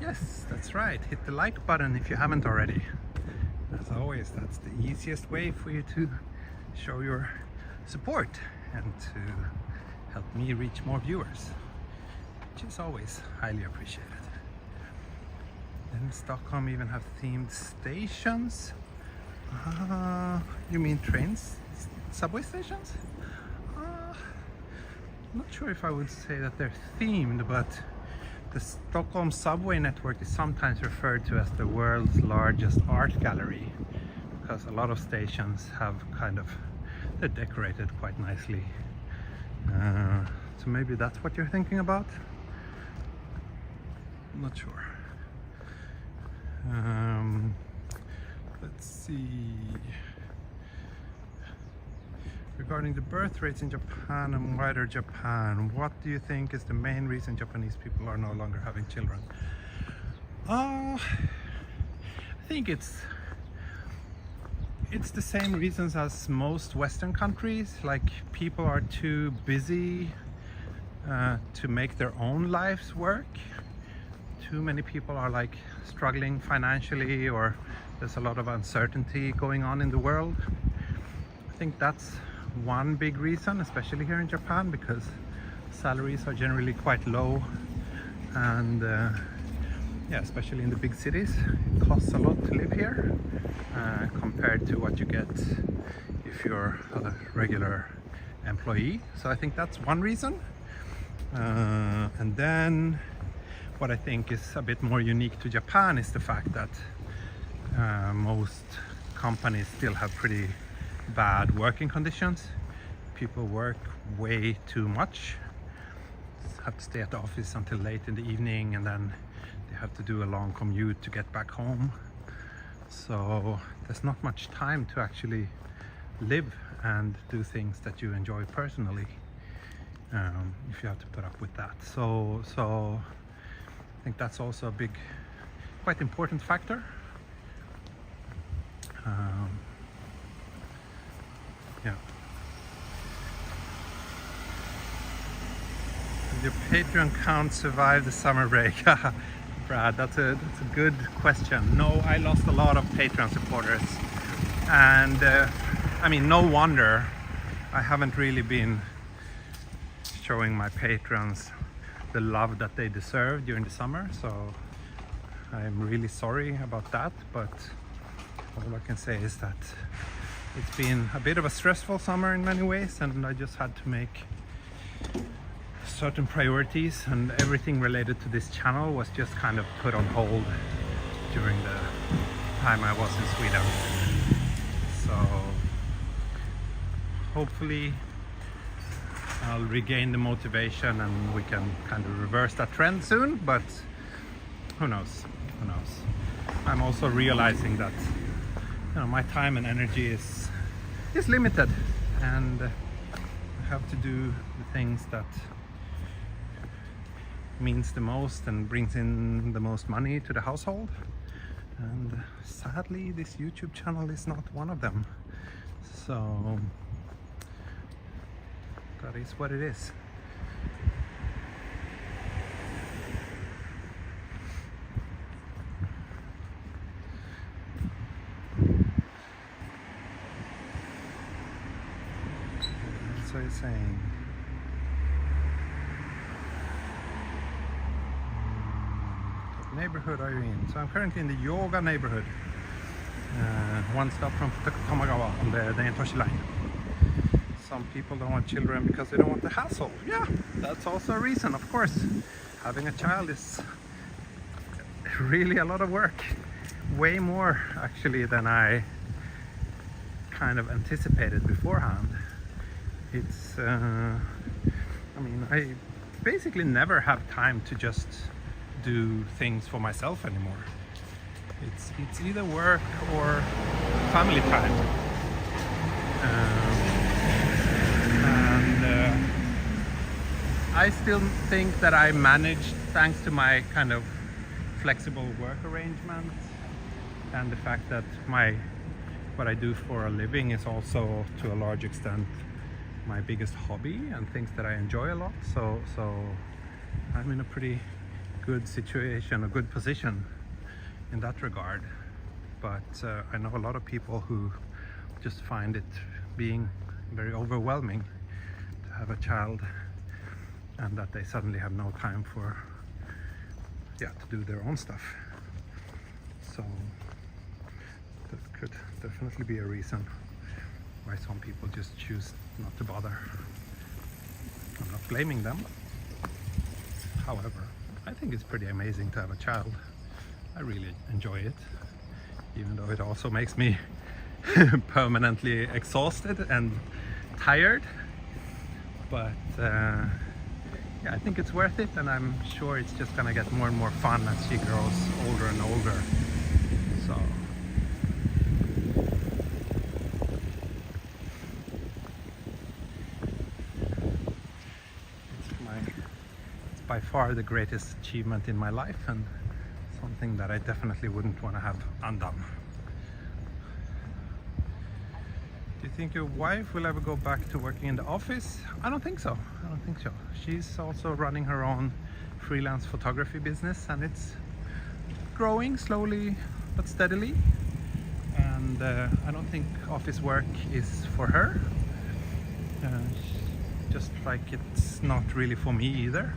Yes, that's right. Hit the like button if you haven't already. As always, that's the easiest way for you to show your support and to help me reach more viewers, which is always highly appreciated. Then Stockholm even have themed stations. You mean trains? Subway stations? I'm not sure if I would say that they're themed, but the Stockholm subway network is sometimes referred to as the world's largest art gallery, because a lot of stations have they're decorated quite nicely. So maybe that's what you're thinking about? I'm not sure. Let's see. Regarding the birth rates in Japan and wider Japan, what do you think is the main reason Japanese people are no longer having children? I think it's the same reasons as most Western countries. Like, people are too busy to make their own lives work. Too many people are like struggling financially, or there's a lot of uncertainty going on in the world. I think that's one big reason, especially here in Japan, because salaries are generally quite low, and yeah, especially in the big cities, it costs a lot to live here compared to what you get if you're a regular employee. So I think that's one reason. And then what I think is a bit more unique to Japan is the fact that most companies still have pretty bad working conditions. People work way too much, have to stay at the office until late in the evening, and then they have to do a long commute to get back home. So there's not much time to actually live and do things that you enjoy personally, if you have to put up with that. So I think that's also a big, quite important factor. Yeah. Did your Patreon count survive the summer break? Brad, that's a good question. No, I lost a lot of Patreon supporters, and I mean, no wonder. I haven't really been showing my patrons the love that they deserve during the summer, so I'm really sorry about that. But all I can say is that it's been a bit of a stressful summer in many ways, and I just had to make certain priorities, and everything related to this channel was just kind of put on hold during the time I was in Sweden. So hopefully I'll regain the motivation and we can kind of reverse that trend soon, but who knows? I'm also realizing that, you know, my time and energy is limited, and I have to do the things that means the most and brings in the most money to the household, and sadly this YouTube channel is not one of them. So that is what it is. That's what he's saying. What neighborhood are you in? So I'm currently in the yoga neighborhood. One stop from Futako-Tamagawa on the Entoshi line. Some people don't want children because they don't want the hassle. Yeah, that's also a reason, of course. Having a child is really a lot of work. Way more actually than I kind of anticipated beforehand. It's I mean, I basically never have time to just do things for myself anymore. It's either work or family time. I still think that I managed, thanks to my kind of flexible work arrangements and the fact that what I do for a living is also to a large extent my biggest hobby and things that I enjoy a lot. So I'm in a pretty good situation, a good position in that regard. But I know a lot of people who just find it being very overwhelming to have a child, and that they suddenly have no time for to do their own stuff. So that could definitely be a reason why some people just choose not to bother. I'm not blaming them. However, I think it's pretty amazing to have a child. I really enjoy it, even though it also makes me permanently exhausted and tired. But yeah, I think it's worth it, and I'm sure it's just gonna get more and more fun as she grows older and older. So it's by far the greatest achievement in my life, and something that I definitely wouldn't want to have undone. Do you think your wife will ever go back to working in the office? I don't think so. I don't think so. She's also running her own freelance photography business, and it's growing slowly but steadily. And I don't think office work is for her. Just like it's not really for me either.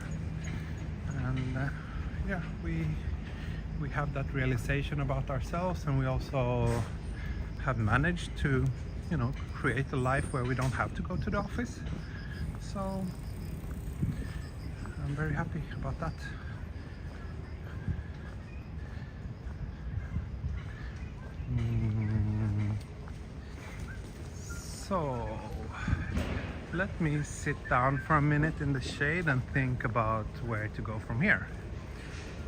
And yeah, we have that realization about ourselves, and we also have managed to, you know, create a life where we don't have to go to the office. So I'm very happy about that. So let me sit down for a minute in the shade and think about where to go from here.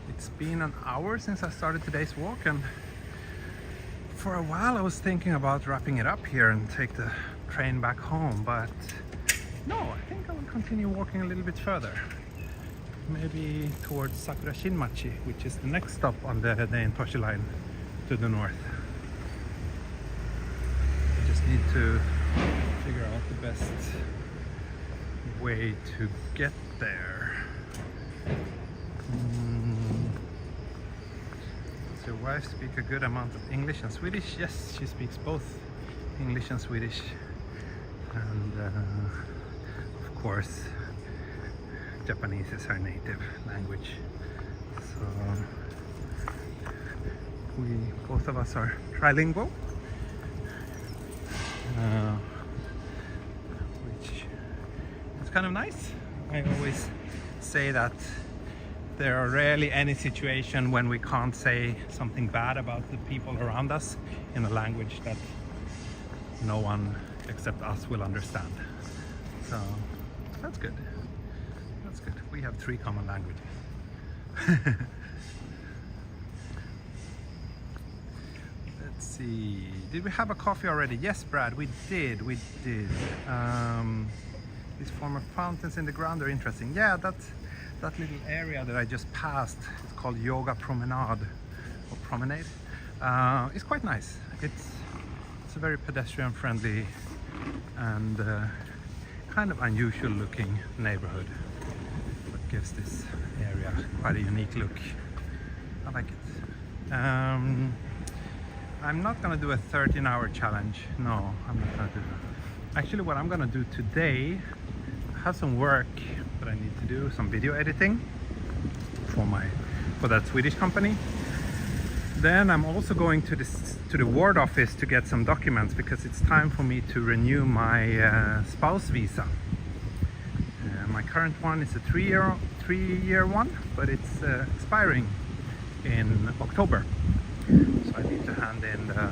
It's been an hour since I started today's walk, and for a while I was thinking about wrapping it up here and take the train back home, but no, I think I will continue walking a little bit further. Maybe towards Sakura-Shimmachi, which is the next stop on the Toshi line to the north. I just need to figure out the best way to get there. Does your wife speak a good amount of English and Swedish? Yes, she speaks both English and Swedish, and of course Japanese is her native language. So both of us are trilingual, which is kind of nice. I always say that there are rarely any situation when we can't say something bad about the people around us in a language that no one except us will understand. So that's good. That's good. We have 3 common languages. Let's see. Did we have a coffee already? Yes, Brad, we did. We did. These former fountains in the ground are interesting. Yeah, that little area that I just passed, it's called Yoga Promenade or Promenade. It's quite nice. It's a very pedestrian friendly and kind of unusual looking neighborhood that gives this area quite a unique look. I like it. I'm not gonna do a 13-hour challenge. No, I'm not gonna do that. Actually, what I'm gonna do today, I have some work that I need to do, some video editing for that Swedish company. Then I'm also going to the ward office to get some documents, because it's time for me to renew my spouse visa. My current one is a three-year one, but it's expiring in October. So I need to hand in the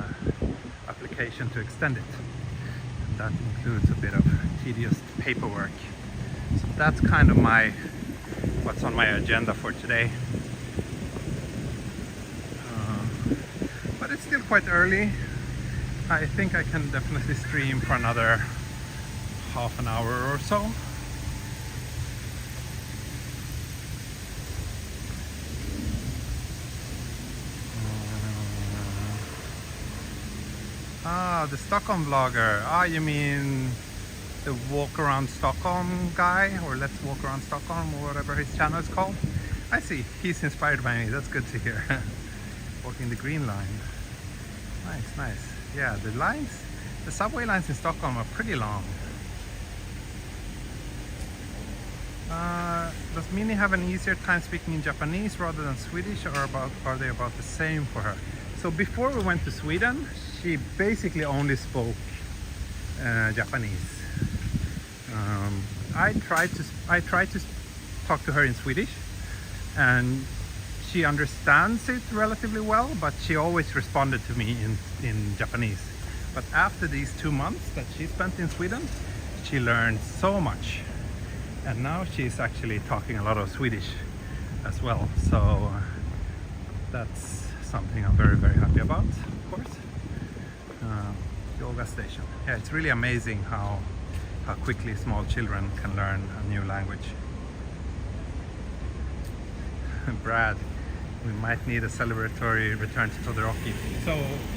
application to extend it. And that includes a bit of tedious paperwork So that's kind of what's on my agenda for today. But it's still quite early. I think I can definitely stream for another half an hour or so. The Stockholm vlogger. You mean the walk around Stockholm guy, or let's walk around Stockholm, or whatever his channel is called. I see, he's inspired by me. That's good to hear. Walking the green line. Nice. Yeah, the subway lines in Stockholm are pretty long. Does Minnie have an easier time speaking in Japanese rather than Swedish, or are they about the same for her? So before we went to Sweden, she basically only spoke Japanese. I tried to talk to her in Swedish, and she understands it relatively well, but she always responded to me in Japanese. But after these 2 months that she spent in Sweden, she learned so much, and now she's actually talking a lot of Swedish as well. So that's something I'm very happy about, of course. Yoga station. Yeah, it's really amazing how quickly small children can learn a new language. Brad, we might need a celebratory return to Todoroki. So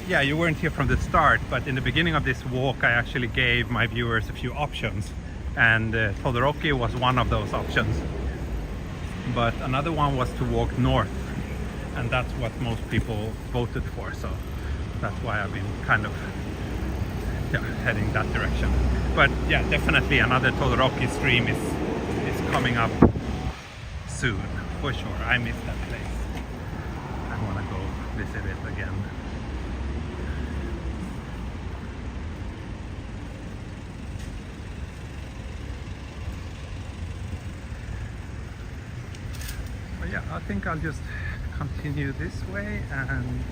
yeah, you weren't here from the start, but in the beginning of this walk I actually gave my viewers a few options, and Todoroki was one of those options. But another one was to walk north, and that's what most people voted for, so that's why I've been kind of heading that direction. But yeah, definitely another Todoroki stream is coming up soon, for sure. I miss that place. I want to go visit it again. But yeah, I think I'll just continue this way and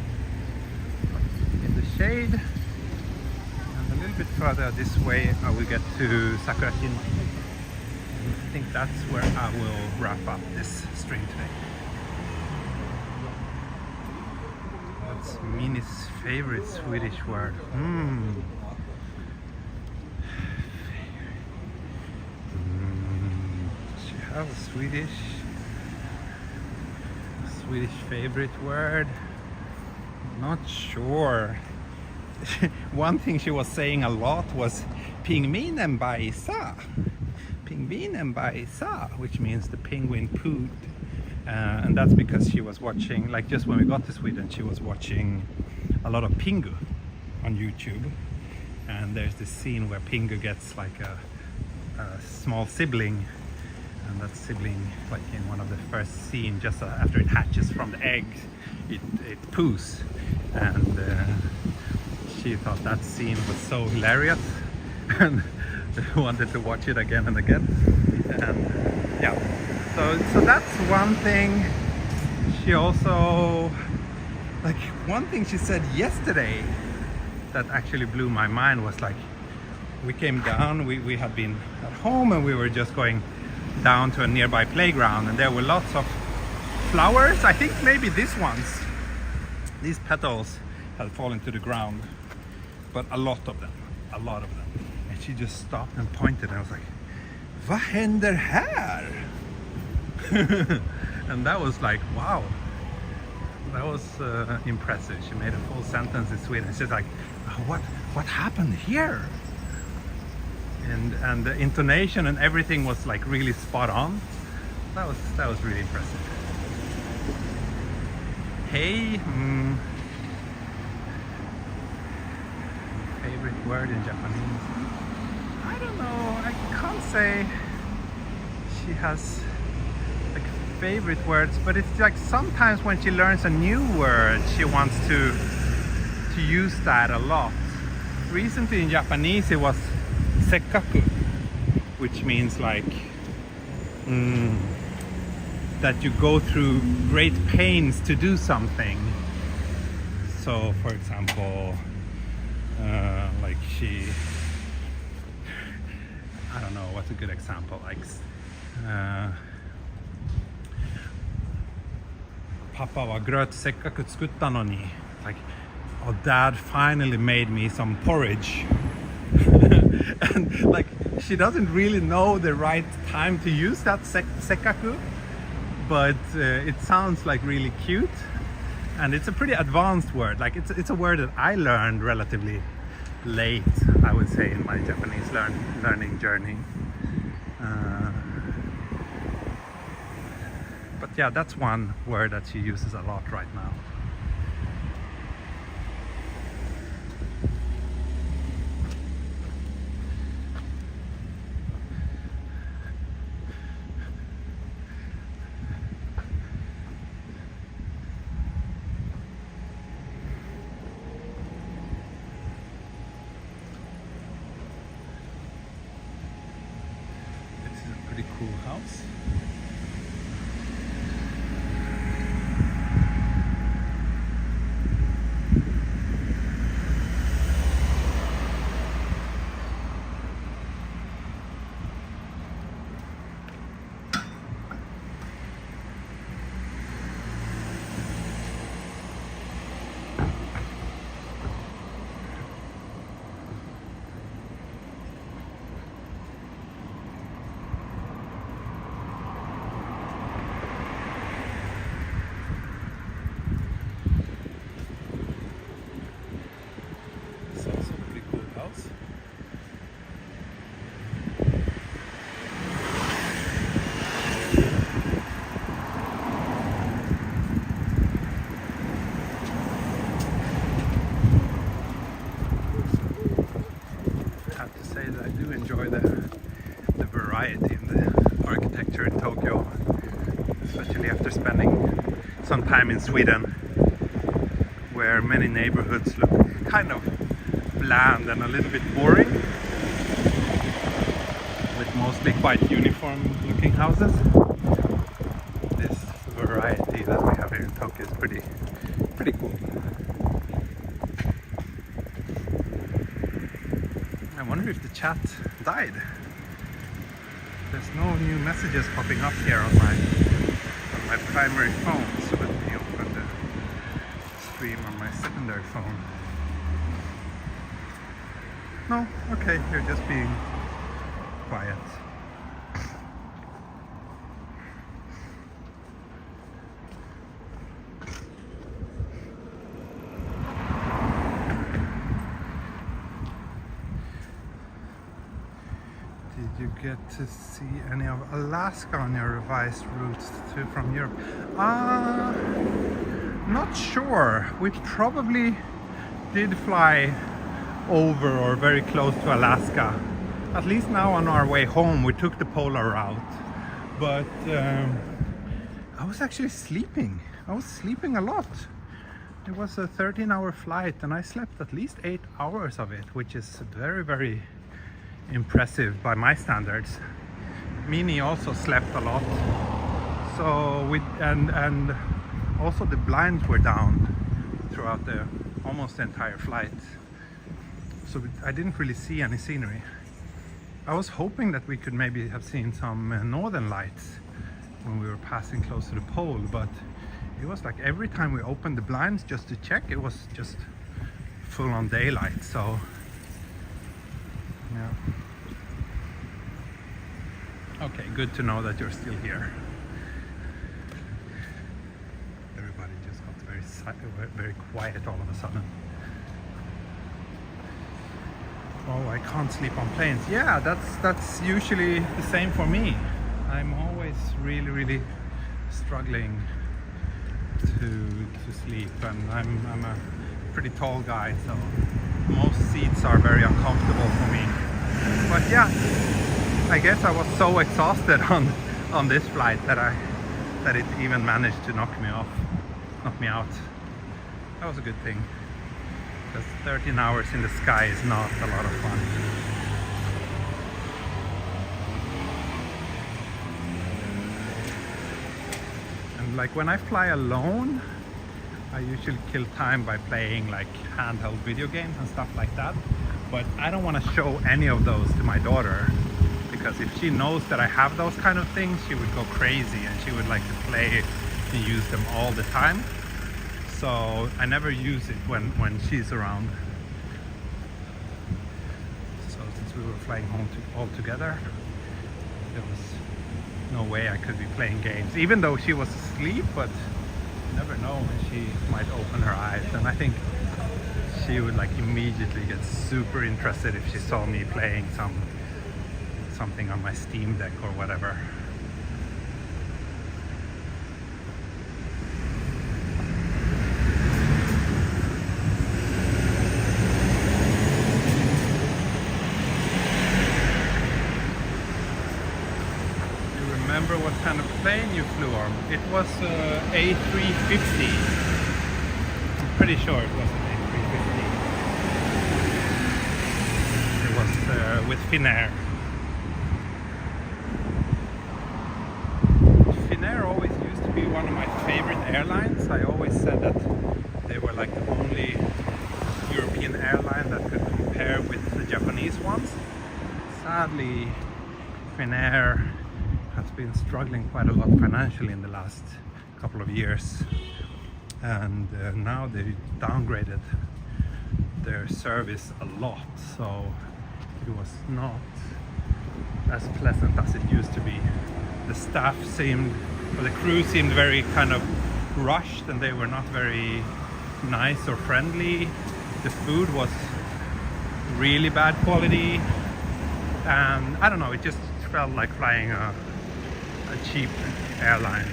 in the shade. A little bit further this way I will get to Sakura-Shimmachi. I think that's where I will wrap up this stream today. What's Minnie's favorite Swedish word? Does she have a Swedish favorite word? Not sure. One thing she was saying a lot was pingvinen bajsa, which means the penguin pooped, and that's because she was watching, like just when we got to Sweden, she was watching a lot of Pingu on YouTube, and there's this scene where Pingu gets like a small sibling, and that sibling, like in one of the first scenes, just after it hatches from the eggs, it poos, and she thought that scene was so hilarious and wanted to watch it again and again. And yeah, so that's one thing. She also, like, one thing she said yesterday that actually blew my mind was like, we came down, we had been at home and we were just going down to a nearby playground, and there were lots of flowers. I think maybe these petals had fallen to the ground, but a lot of them. And she just stopped and pointed, and I was like, vad händer här? And that was like, wow, that was impressive. She made a full sentence in Sweden. She's like, what happened here? And the intonation and everything was like really spot on. That was really impressive. Hey, favorite word in Japanese? I don't know. I can't say she has like favorite words, but it's like sometimes when she learns a new word, she wants to use that a lot. Recently in Japanese it was sekkaku, which means like that you go through great pains to do something. So for example, like I don't know what's a good example, like Pappa var gröt sekkaku tsukutta no ni. Like, oh, Dad finally made me some porridge. And like, she doesn't really know the right time to use that sekkaku, but it sounds like really cute, and it's a pretty advanced word. Like, it's a word that I learned relatively late, I would say, in my Japanese learning journey. But yeah, that's one word that she uses a lot right now. This is a pretty cool house. It's also a pretty cool house. I have to say that I do enjoy the variety in the architecture in Tokyo, especially after spending some time in Sweden, where many neighborhoods look kind of bland and a little bit boring, with mostly quite uniform looking houses. This variety that we have here in Tokyo is pretty cool. I wonder if the chat died. There's no new messages popping up here on my primary phone, so let me open the stream on my secondary phone. No, okay, you're just being quiet. Did you get to see any of Alaska on your revised routes from Europe? Not sure. We probably did fly over or very close to Alaska. At least now on our way home we took the polar route. But I was actually sleeping. I was sleeping a lot. It was a 13-hour flight and I slept at least 8 hours of it, which is very, very impressive by my standards. Mini also slept a lot. So and also the blinds were down throughout almost the entire flight. So I didn't really see any scenery. I was hoping that we could maybe have seen some northern lights when we were passing close to the pole, but it was like every time we opened the blinds just to check, it was just full on daylight. So yeah. Okay, good to know that you're still here. Everybody just got very quiet all of a sudden. Oh, I can't sleep on planes. Yeah, that's usually the same for me. I'm always really struggling to sleep, and I'm a pretty tall guy, so most seats are very uncomfortable for me. But yeah, I guess I was so exhausted on this flight that it even managed to knock me out. That was a good thing, because 13 hours in the sky is not a lot of fun. And like when I fly alone, I usually kill time by playing like handheld video games and stuff like that. But I don't want to show any of those to my daughter, because because if she knows that I have those kind of things, she would go crazy and she would like to play and use them all the time. So I never use it when she's around. So since we were flying home all together, there was no way I could be playing games, even though she was asleep, but you never know when she might open her eyes. And I think she would like immediately get super interested if she saw me playing something on my Steam Deck or whatever. Remember what kind of plane you flew on? It was A350. I'm pretty sure it was an A350. It was with Finnair. Finnair always used to be one of my favorite airlines. I always said that they were like the only European airline that could compare with the Japanese ones. Sadly, Finnair has been struggling quite a lot financially in the last couple of years, and now they downgraded their service a lot, so it was not as pleasant as it used to be. The staff seemed, or the crew seemed very kind of rushed, and they were not very nice or friendly. The food was really bad quality, and I don't know, it just felt like flying a cheap airline,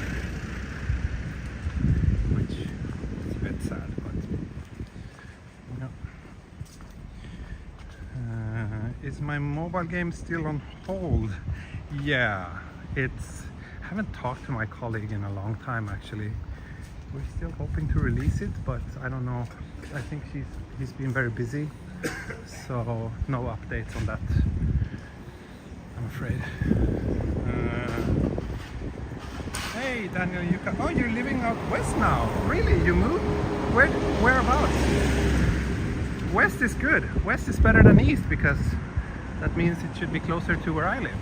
which is a bit sad, but is my mobile game still on hold? Yeah, I haven't talked to my colleague in a long time actually. We're still hoping to release it, but I don't know. I think he's been very busy, so no updates on that, I'm afraid. Hey Daniel, oh, you're living out west now. Really? You moved? Whereabouts? West is good. West is better than east, because that means it should be closer to where I live.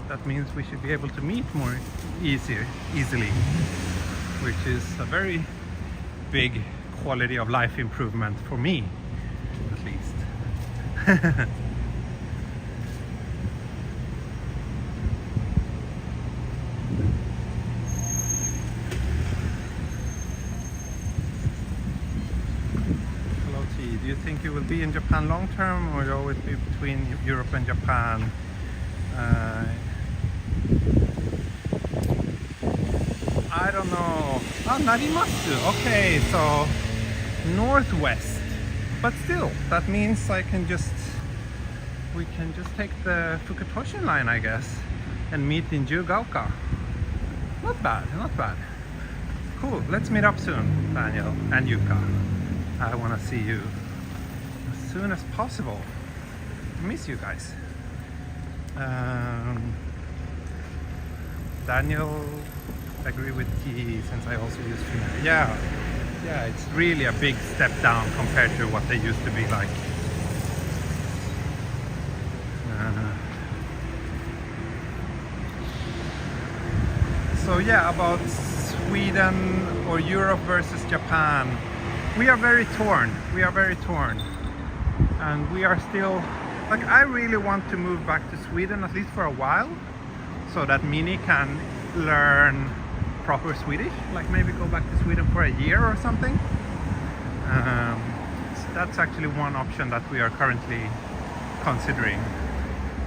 That means we should be able to meet more easily, which is a very big quality of life improvement for me, at least. Do you think you will be in Japan long term, or you always be between Europe and Japan? I don't know. Oh, Narimatsu. Okay, so northwest. But still, that means we can just take the Futako line, I guess, and meet in Jugaoka. Not bad, not bad. Cool. Let's meet up soon, Daniel and Yuka. I want to see you as soon as possible. I miss you guys. Daniel, agree with T, since I also use Finnair. Yeah, it's really a big step down compared to what they used to be like. So yeah, about Sweden or Europe versus Japan. We are very torn. And we are still, like, I really want to move back to Sweden, at least for a while, so that Mini can learn proper Swedish, like maybe go back to Sweden for a year or something. So that's actually one option that we are currently considering,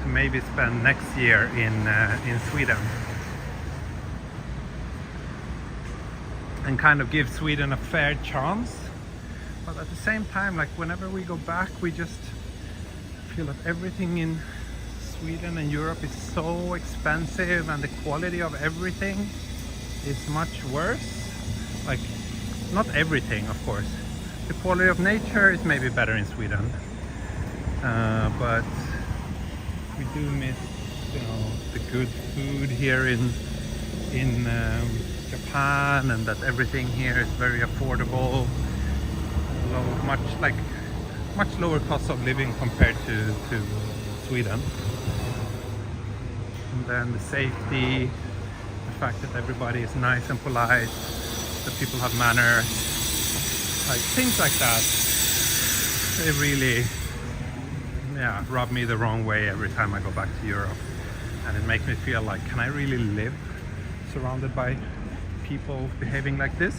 to maybe spend next year in Sweden. And kind of give Sweden a fair chance. But at the same time, like, whenever we go back, we just feel that everything in Sweden and Europe is so expensive, and the quality of everything is much worse. Like, not everything, of course. The quality of nature is maybe better in Sweden, but we do miss, the good food here in Japan, and that everything here is very affordable. Much lower cost of living compared to Sweden. And then the safety, the fact that everybody is nice and polite, that people have manners, like things like that, they really, yeah, rub me the wrong way every time I go back to Europe. And it makes me feel like, can I really live surrounded by people behaving like this?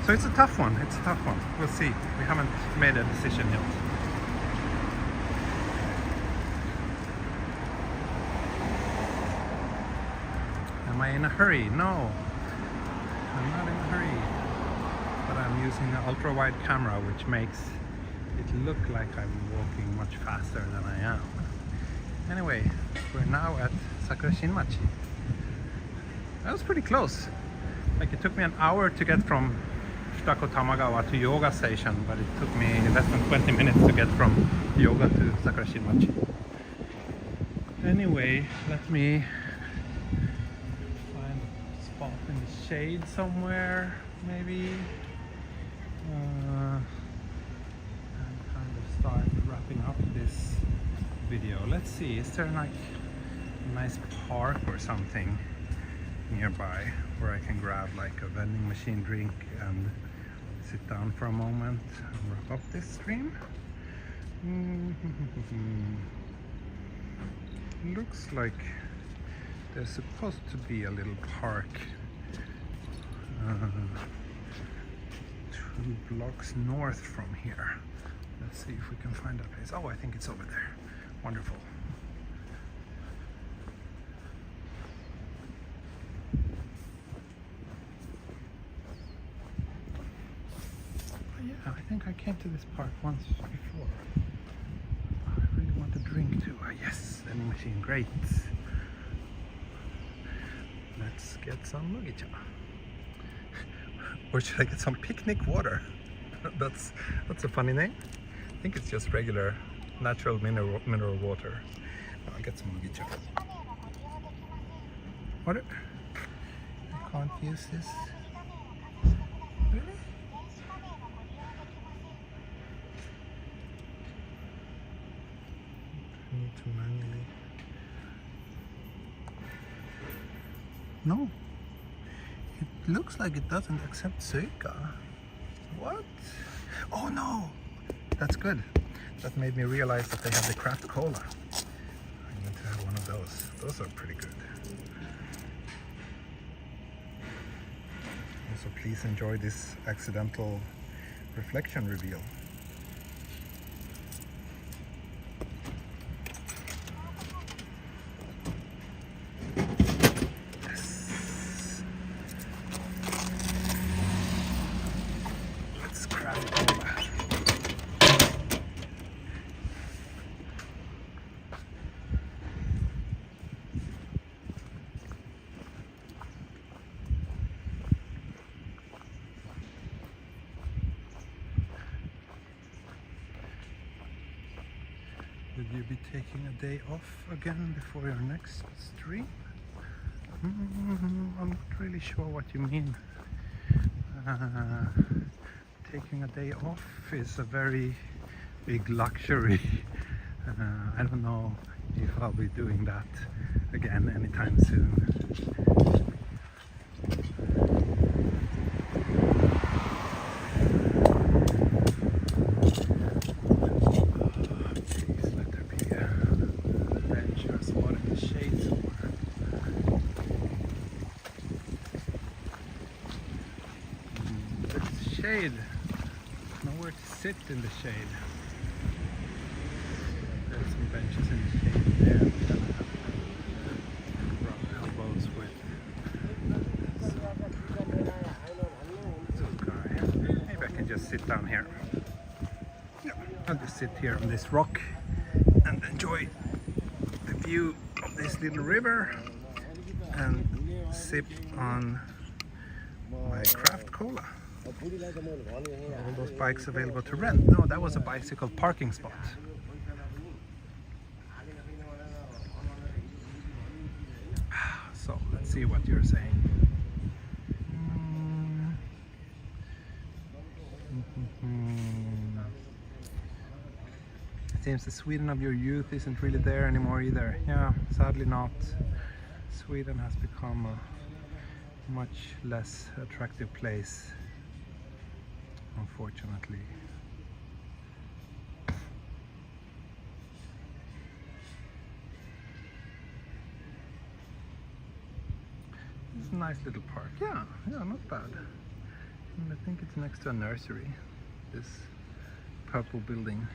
So it's a tough one, it's a tough one. We'll see. We haven't made a decision yet. Am I in a hurry? No, I'm not in a hurry. But I'm using an ultra-wide camera, which makes it look like I'm walking much faster than I am. Anyway, we're now at Sakura-Shimmachi. That was pretty close. Like, it took me an hour to get from Futako-Tamagawa to Yoga Station, but it took me less than 20 minutes to get from Yoga to Sakura-Shimmachi. Anyway, let me find a spot in the shade somewhere, maybe. And kind of start wrapping up this video. Let's see, is there like a nice park or something nearby where I can grab like a vending machine drink and sit down for a moment and wrap up this stream? Looks like there's supposed to be a little park 2 blocks north from here. Let's see if we can find that place. Oh, I think it's over there. Wonderful. Yeah, I think I came to this park once before. I really want a drink too. Ah, yes, vending machine, great. Let's get some mugicha. Or should I get some picnic water? That's a funny name. I think it's just regular natural mineral water. I'll get some mugicha. What? I can't use this. Really? I need to manually. No. It looks like it doesn't accept Suica. What? Oh no! That's good. That made me realize that they have the craft cola. I'm going to have one of those. Those are pretty good. Also, please enjoy this accidental reflection reveal. Yes. Let's craft cola. Will you be taking a day off again before your next stream? I'm not really sure what you mean. Taking a day off is a very big luxury. I don't know if I'll be doing that again anytime soon. Shade. Nowhere to sit in the shade. There's some benches in the shade there. We're gonna have rub elbows with this guy. Maybe I can just sit down here. Yeah, I'll just sit here on this rock and enjoy the view of this little river and sip on my craft cola. All those bikes available to rent. No, that was a bicycle parking spot. So let's see what you're saying. seems the Sweden of your youth isn't really there anymore either. Yeah, sadly not. Sweden has become a much less attractive place, unfortunately. It's a nice little park. Yeah, not bad. And I think it's next to a nursery. This purple building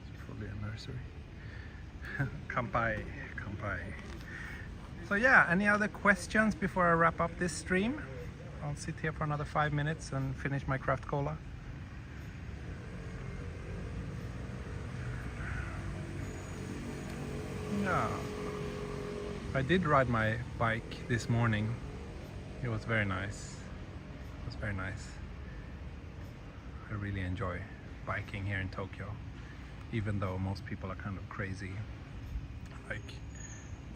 is probably a nursery. Kampai. So yeah, any other questions before I wrap up this stream? I'll sit here for another 5 minutes and finish my craft cola. Yeah, I did ride my bike this morning. It was very nice. I really enjoy biking here in Tokyo, even though most people are kind of crazy. Like,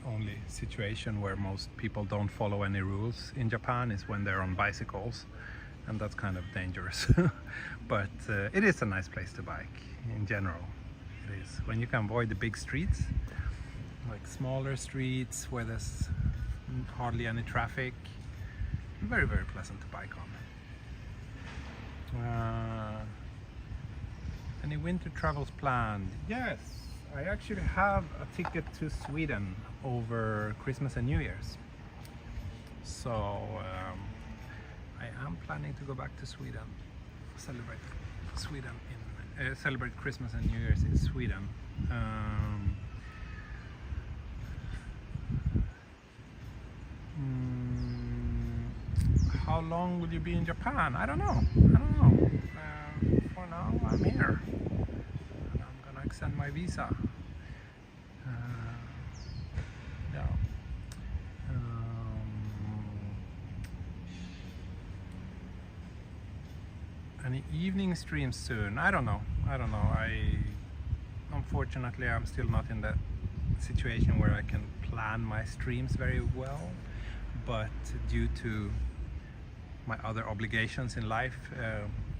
only situation where most people don't follow any rules in Japan is when they're on bicycles, and that's kind of dangerous. But it is a nice place to bike in general. It is, when you can avoid the big streets, like smaller streets where there's hardly any traffic. Very, very pleasant to bike on. Any winter travels planned? Yes, I actually have a ticket to Sweden over Christmas and New Year's. So I am planning to go back to Sweden, celebrate Christmas and New Year's in Sweden. How long will you be in Japan? I don't know. For now, I'm here. And I'm gonna extend my visa. Yeah. Any evening streams soon? I don't know. Unfortunately, I'm still not in that situation where I can plan my streams very well. But due to my other obligations in life,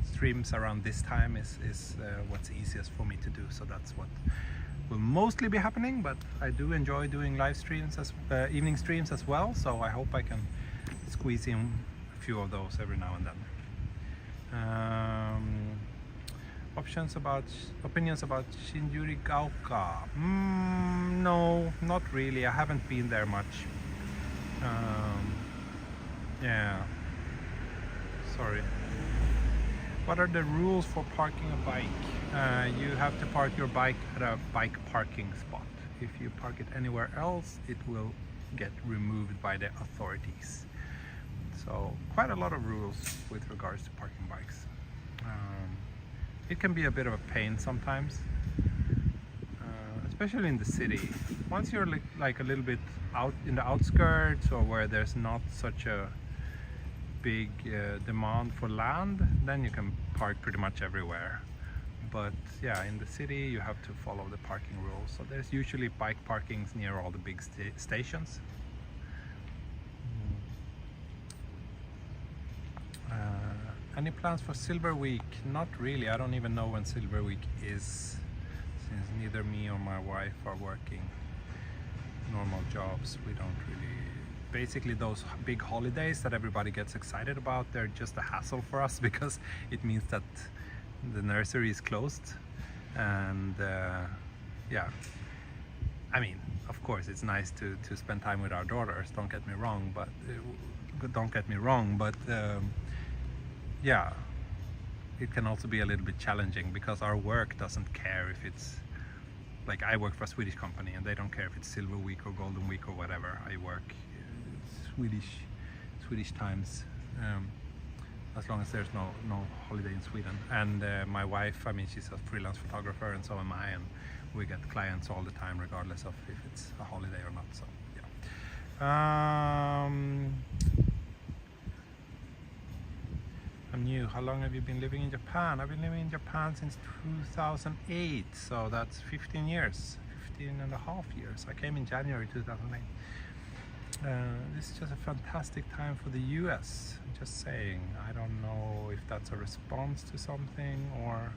streams around this time is what's easiest for me to do. So that's what will mostly be happening, but I do enjoy doing live streams, evening streams as well, so I hope I can squeeze in a few of those every now and then. Opinions about Shinjuku-Gaoka? No, not really. I haven't been there much. Yeah. Sorry. What are the rules for parking a bike? You have to park your bike at a bike parking spot. If you park it anywhere else, it will get removed by the authorities. So quite a lot of rules with regards to parking bikes. It can be a bit of a pain sometimes, especially in the city. Once you're like a little bit out in the outskirts, or where there's not such a big demand for land, then you can park pretty much everywhere. But yeah, in the city you have to follow the parking rules. So there's usually bike parkings near all the big stations. Any plans for Silver Week? Not really. I don't even know when Silver Week is, since neither me or my wife are working normal jobs. We don't really, basically those big holidays that everybody gets excited about, they're just a hassle for us because it means that the nursery is closed. And yeah, I mean, of course it's nice to spend time with our daughters, don't get me wrong, but yeah, it can also be a little bit challenging because our work doesn't care if it's, like, I work for a Swedish company and they don't care if it's Silver Week or Golden Week or whatever. I work Swedish times, as long as there's no holiday in Sweden. And my wife, I mean, she's a freelance photographer, and so am I, and we get clients all the time regardless of if it's a holiday or not. So yeah. I'm new. How long have you been living in Japan? I've been living in Japan since 2008, so that's 15 years, 15 and a half years. I came in January 2008. This is just a fantastic time for the US, just saying. I don't know if that's a response to something or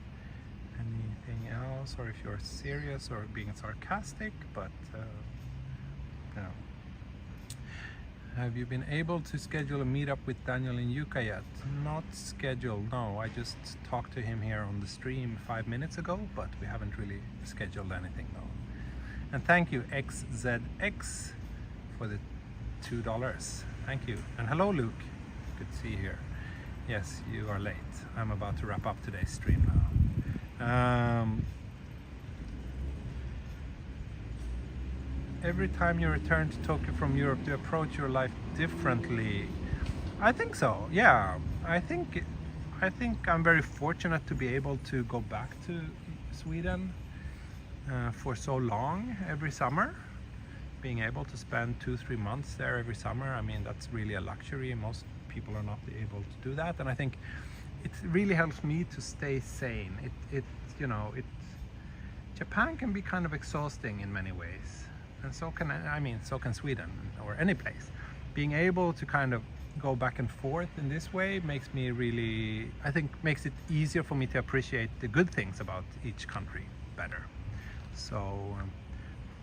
anything else, or if you're serious or being sarcastic, but no. Have you been able to schedule a meetup with Daniel in Yuka yet? Not scheduled, no. I just talked to him here on the stream 5 minutes ago, but we haven't really scheduled anything though. And thank you XZX for the $2. Thank you. And hello Luke, good to see you here. Yes, you are late. I'm about to wrap up today's stream now. Every time you return to Tokyo from Europe, do you approach your life differently? I think so, yeah. I think I'm very fortunate to be able to go back to Sweden for so long every summer. Being able to spend 2-3 months there every summer, I mean, that's really a luxury. Most people are not able to do that, and I think it really helps me to stay sane. Japan can be kind of exhausting in many ways, and so can Sweden or any place. Being able to kind of go back and forth in this way makes it easier for me to appreciate the good things about each country better. So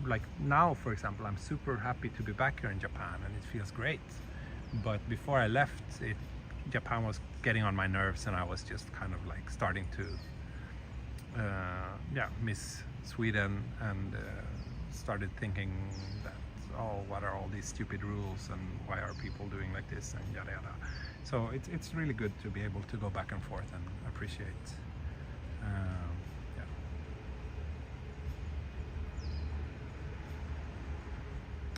like now, for example, I'm super happy to be back here in Japan and it feels great. But before I left, Japan was getting on my nerves and I was just kind of like starting to miss Sweden, and started thinking that, oh, what are all these stupid rules and why are people doing like this and yada yada. So it's really good to be able to go back and forth and appreciate.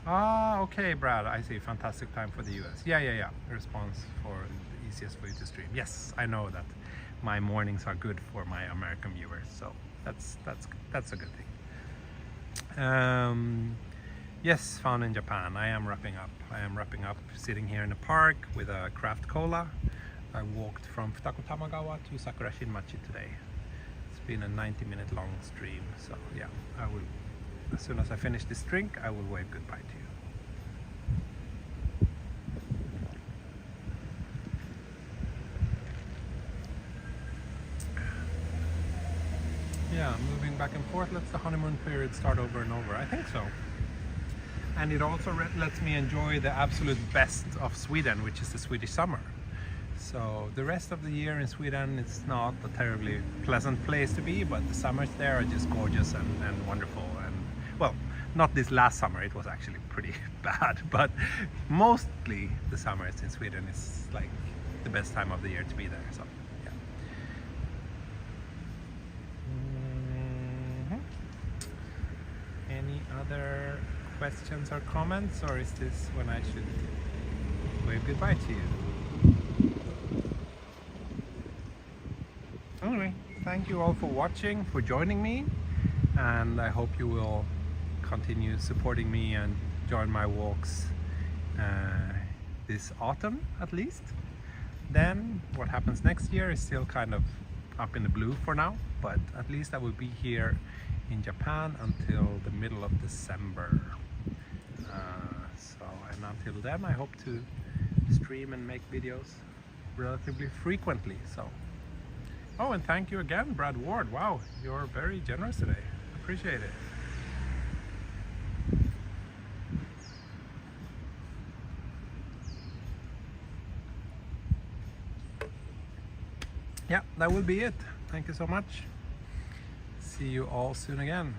Ah, okay, Brad, I see. Fantastic time for the US. Yeah. Response for the easiest for you to stream. Yes, I know that my mornings are good for my American viewers, so that's a good thing. Yes, found in Japan. I am wrapping up sitting here in the park with a craft cola. I walked from Futako-Tamagawa to Sakura-Shimmachi today. It's been a 90-minute long stream, so yeah, I will, as soon as I finish this drink, I will wave goodbye to you. Yeah, moving back and forth lets the honeymoon period start over and over. I think so. And it also lets me enjoy the absolute best of Sweden, which is the Swedish summer. So the rest of the year in Sweden, it's not a terribly pleasant place to be, but the summers there are just gorgeous and wonderful. And well, not this last summer, it was actually pretty bad, but mostly the summers in Sweden is like the best time of the year to be there. So yeah. Any other questions or comments, or is this when I should wave goodbye to you? Anyway, thank you all for watching, for joining me, and I hope you will continue supporting me and join my walks this autumn at least. Then what happens next year is still kind of up in the blue for now, but at least I will be here in Japan until the middle of December. And until then I hope to stream and make videos relatively frequently. So, oh, and thank you again, Brad Ward. Wow, you're very generous today. Appreciate it. Yeah, that will be it. Thank you so much. See you all soon again.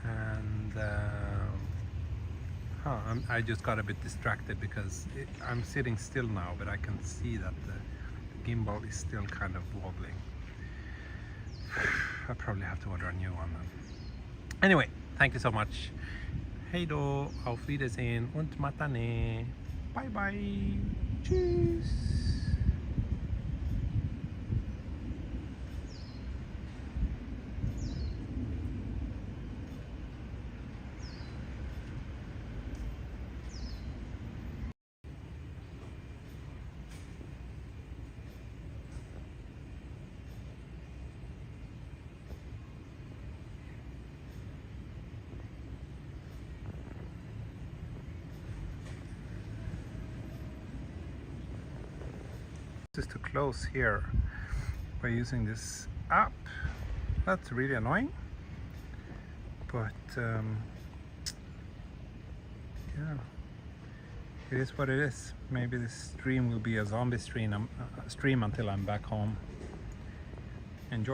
And I just got a bit distracted because I'm sitting still now, but I can see that the gimbal is still kind of wobbling. I probably have to order a new one then. Anyway, thank you so much. Hej då, auf Wiedersehen und mata ne. Bye bye. Tschüss. is to close here by using this app. That's really annoying, but yeah, it is what it is. Maybe this stream will be a zombie stream until I'm back home. Enjoy.